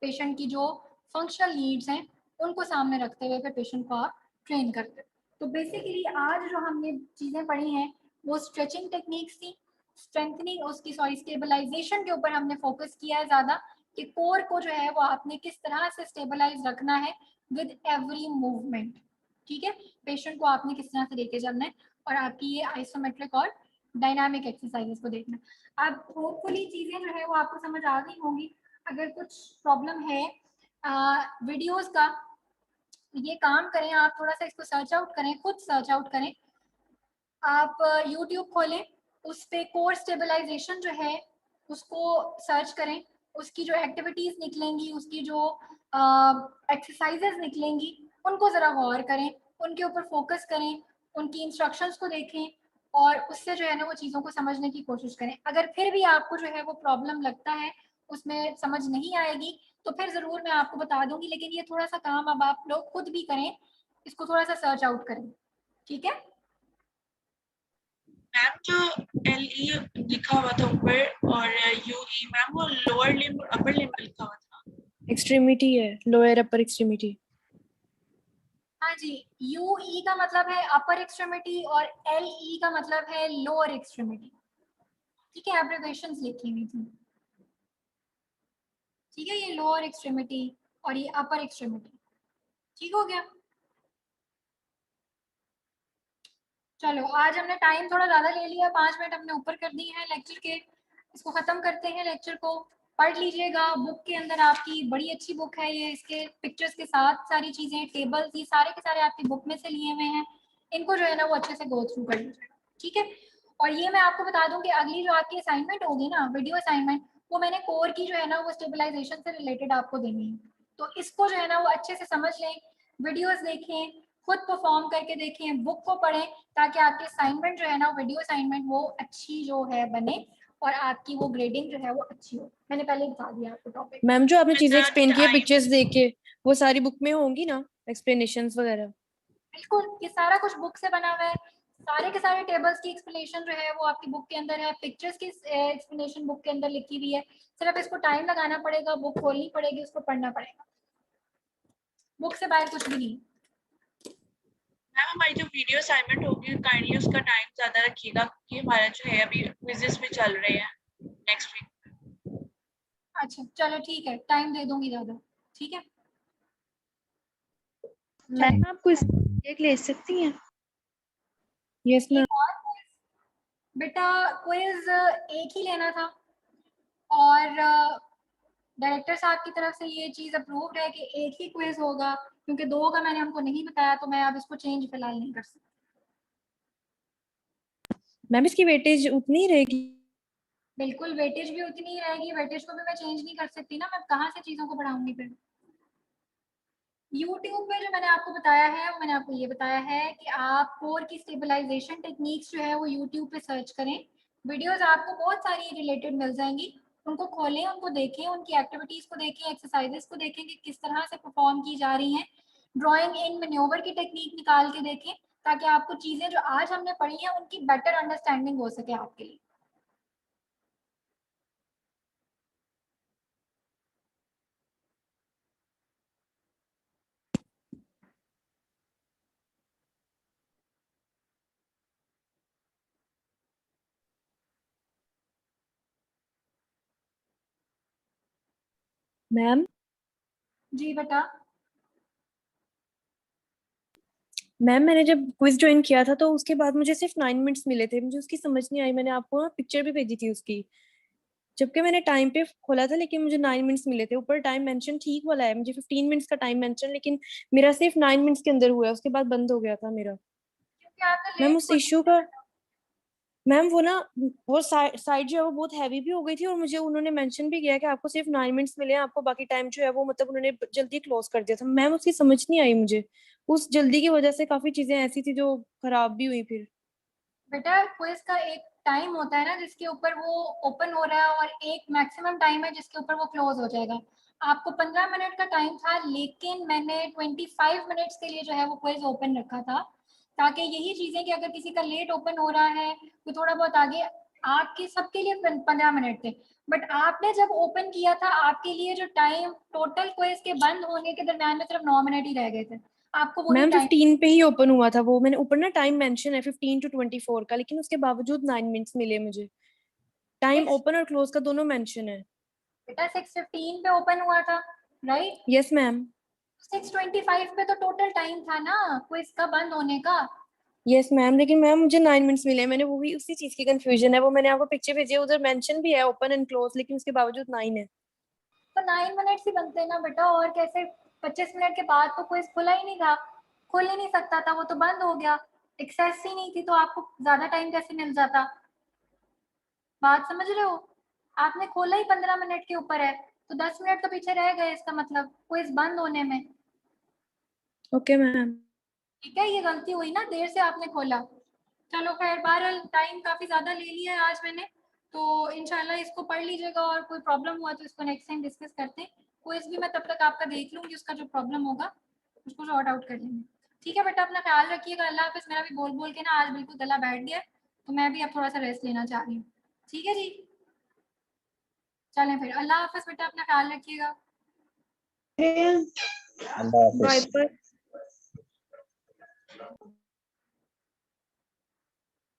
Speaker 1: पेशेंट की जो फंक्शनल नीड्स हैं उनको सामने रखते हुए फिर पेशेंट को आप ट्रेन करते हैं। तो बेसिकली आज जो हमने चीज़ें पढ़ी हैं वो स्ट्रेचिंग टेक्निक्स थी, स्ट्रेंथनिंग उसकी स्टेबलाइजेशन के ऊपर हमने फोकस किया है ज़्यादा कि कोर को जो है वो आपने किस तरह से स्टेबलाइज रखना है विद एवरी मूवमेंट। ठीक है, पेशेंट को आपने किस तरह से लेके चलना है और आपकी ये आइसोमेट्रिक और डायनामिक एक्सरसाइजेस को देखना है। अब होपफुली चीज़ें जो है वो आपको समझ आ गई होंगी। अगर कुछ प्रॉब्लम है वीडियोस का, ये काम करें आप, थोड़ा सा इसको सर्च आउट करें, खुद सर्च आउट करें। आप यूट्यूब खोलें, उस पे कोर स्टेबलाइजेशन जो है उसको सर्च करें, उसकी जो एक्टिविटीज निकलेंगी, उसकी जो एक्सरसाइजेस निकलेंगी उनको ज़रा गौर करें, उनके ऊपर फोकस करें, उनकी इंस्ट्रक्शंस को देखें और उससे जो है ना वो चीज़ों को समझने की कोशिश करें। अगर फिर भी आपको जो है वो प्रॉब्लम लगता है, उसमें समझ नहीं आएगी, तो फिर ज़रूर मैं आपको बता दूंगी, लेकिन ये थोड़ा सा काम अब आप लोग खुद भी करें, इसको थोड़ा सा सर्च आउट करें। ठीक है,
Speaker 2: मैम जो LE लिखा हुआ था ऊपर और UE, मैम वो लोअर लिम्ब और अपर लिम्ब लिखा हुआ था।
Speaker 5: एक्सट्रीमिटी है, लोअर अपर एक्सट्रीमिटी।
Speaker 1: हाँ जी, UE का मतलब है अपर एक्सट्रीमिटी और LE का मतलब है लोअर एक्सट्रीमिटी। ठीक है, एब्रिविएशंस लिखी हुई थी। ठीक है, ये लोअर एक्सट्रीमिटी और ये अपर एक्सट्रीमिटी। ठीक हो गया। चलो, आज हमने टाइम थोड़ा ज्यादा ले लिया, 5 मिनट हमने ऊपर कर दिए हैं लेक्चर के। इसको खत्म करते हैं लेक्चर को। पढ़ लीजिएगा, बुक के अंदर आपकी बड़ी अच्छी बुक है ये, इसके पिक्चर्स के साथ सारी चीजें, टेबल्स, ये सारे के सारे आपकी बुक में से लिए हुए हैं। इनको जो है ना वो अच्छे से गो थ्रू कर लीजिएगा, ठीक है। और ये मैं आपको बता दूं कि अगली जो आपकी असाइनमेंट होगी ना, वीडियो असाइनमेंट, वो मैंने कोर की जो है ना वो स्टेबलाइजेशन से रिलेटेड आपको देनी है। तो इसको जो है ना वो अच्छे से समझ लें, वीडियोस देखें, खुद परफॉर्म करके देखें, बुक को पढ़ें, ताकि आपकी असाइनमेंट जो है ना वीडियो असाइनमेंट वो अच्छी जो है बने और आपकी वो ग्रेडिंग जो है वो अच्छी हो। मैंने पहले बता दिया आपको टॉपिक।
Speaker 5: मैम जो आपने चीजें एक्सप्लेन की है
Speaker 2: आई
Speaker 5: पिक्चर्स देख के, वो सारी बुक में होंगी ना, एक्सप्लेनेशंस वगैरह?
Speaker 1: बिल्कुल, ये सारा कुछ बुक से बना हुआ है। सारे के सारे टेबल्स की एक्सप्लेनेशन जो है वो आपकी बुक के अंदर है, पिक्चर्स की एक्सप्लेनेशन बुक के अंदर लिखी हुई है। सिर्फ इसको टाइम लगाना पड़ेगा, बुक खोलनी पड़ेगी, उसको पढ़ना पड़ेगा, बुक से बाहर कुछ भी नहीं।
Speaker 2: मैम हमारी जो वीडियो असाइनमेंट होगी काइंडली उसका टाइम ज्यादा रखिएगा, क्योंकि हमारा जो है अभी क्विज़ेस भी चल रहे हैं नेक्स्ट वीक।
Speaker 1: अच्छा चलो ठीक है, टाइम दे दूंगी ज्यादा, ठीक है।
Speaker 5: मैम आप कुछ एक ले सकती हैं? Yes ma'am.
Speaker 1: एक और quiz, बेटा क्विज एक ही लेना था, और डायरेक्टर साहब की तरफ से ये चीज अप्रूव्ड है कि एक ही क्विज होगा, क्योंकि दो का मैंने हमको नहीं बताया, तो मैं अब इसको चेंज फिलहाल नहीं कर सकती।
Speaker 5: मैम इसकी वेटेज उतनी ही रहेगी?
Speaker 1: बिल्कुल, वेटेज भी उतनी ही रहेगी, वेटेज को भी मैं चेंज नहीं कर सकती ना, मैं कहाँ से चीजों को बढ़ाऊंगी फिर। यूट्यूब पे जो मैंने आपको बताया है वो मैंने आपको ये बताया है कि आप कोर की स्टेबलाइजेशन टेक्निक्स जो है वो यूट्यूब पे सर्च करें, वीडियोस आपको बहुत सारी रिलेटेड मिल जाएंगी, उनको खोलें, उनको देखें, उनकी एक्टिविटीज को देखें, एक्सरसाइजेस को देखें कि किस तरह से परफॉर्म की जा रही हैं, ड्राइंग इन मैन्योवर की टेक्निक निकाल के देखें, ताकि आपको चीजें जो आज हमने पढ़ी हैं उनकी बेटर अंडरस्टैंडिंग हो सके आपके लिए।
Speaker 5: मैम
Speaker 1: जी बेटा।
Speaker 5: मैम मैंने जब क्विज ज्वाइन किया था तो उसके बाद मुझे सिर्फ 9 मिनट्स मिले थे, मुझे उसकी समझ नहीं आई। मैंने आपको ना पिक्चर भी भेजी थी उसकी, जबकि मैंने टाइम पे खोला था, लेकिन मुझे 9 मिनट्स मिले थे। ऊपर टाइम मेंशन ठीक वाला है, मुझे 15 मिनट्स का टाइम मेंशन, लेकिन मेरा सिर्फ 9 मिनट्स के अंदर हुआ है, उसके बाद बंद हो गया था मेरा।
Speaker 1: क्योंकि आपने
Speaker 5: मैम
Speaker 1: लेट
Speaker 5: उस
Speaker 1: खोला
Speaker 5: इश्यू का, मैम वो ना, वो साइड जो है वो बहुत हैवी भी हो गई थी, और मुझे उन्होंने मेंशन भी किया कि आपको सिर्फ 9 मिनट्स मिले हैं, आपको बाकी टाइम जो है वो मतलब उन्होंने जल्दी क्लोज कर दिया था। मैम उसकी समझ नहीं आई मुझे, उस जल्दी की वजह से काफी चीजें ऐसी थी जो खराब भी हुई फिर।
Speaker 1: बेटा क्विज का एक टाइम होता है ना जिसके ऊपर वो ओपन हो रहा है, और एक मैक्सिमम टाइम है जिसके ऊपर वो क्लोज हो जाएगा। आपको 15 मिनट का टाइम था, लेकिन मैंने 25 मिनट्स के लिए जो है वो क्विज ओपन रखा था, ताकि यही चीजें कि अगर किसी का लेट ओपन हो रहा है तो थोड़ा बहुत आगे, आपके सबके लिए 15 मिनट थे, बट आपने जब ओपन किया था आपके लिए जो टाइम टोटल क्विज के बंद होने के दरम्यान में सिर्फ 9 मिनट ही रह गए थे, आपको वही
Speaker 5: मैम
Speaker 1: टाइम।
Speaker 5: 15 पे ही ओपन हुआ था वो, मैंने ऊपर ना टाइम मेंशन है 15 to 24 का, लेकिन उसके बावजूद 9 मिनट्स मिले मुझे। टाइम ओपन और क्लोज का दोनों मेंशन है।
Speaker 1: बेटा 6:15 पे ओपन हुआ था, राइट?
Speaker 5: Yes ma'am.
Speaker 1: 6:25 पे तो टोटल टाइम था ना क्विज का बंद होने का।
Speaker 5: यस मैम, लेकिन मैम मुझे 9 मिनट्स मिले, मैंने वो भी उसी चीज की कंफ्यूजन है, वो मैंने आपको पिक्चर भेजी है, उधर मेंशन भी है ओपन एंड क्लोज, लेकिन उसके बावजूद 9 है।
Speaker 1: तो 9 मिनट ही बनते हैं ना बेटा, और कैसे? 25 मिनट के बाद तो क्विज खुला ही नहीं था, खुल ही नहीं सकता था, वो तो बंद हो गया, एक्सेस ही नहीं थी, तो आपको ज्यादा टाइम कैसे मिल जाता? बात समझ रहे हो? आपने खोला ही 15 मिनट के ऊपर है, तो 10 मिनट तो पीछे रह गए, इसका मतलब क्विज बंद होने में।
Speaker 5: Okay ma'am.
Speaker 1: ठीक है, ये गलती हुई ना, देर से आपने खोला। चलो खैर, बहरहाल टाइम काफी ज्यादा ले लिया है आज मैंने, तो इंशाल्लाह इसको पढ़ लीजिएगा, और कोई प्रॉब्लम हुआ तो इसको नेक्स्ट टाइम डिस्कस करते हैं। क्विज भी मैं तब तक आपका देख लूंगी, उसका जो प्रॉब्लम होगा उसको सॉर्ट आउट कर लेंगे। ठीक है बेटा, अपना ख्याल रखिएगा, अल्लाह हाफिज। मेरा भी बोल बोल के ना आज बिल्कुल गला बैठ गया है, तो मैं भी अब थोड़ा सा रेस्ट लेना चाह रही हूँ। ठीक है जी, चलें फिर, अल्लाह हाफिज बेटा, अपना ख्याल रखिएगा।
Speaker 6: अल्लाह हाफिज।
Speaker 5: Bye bye.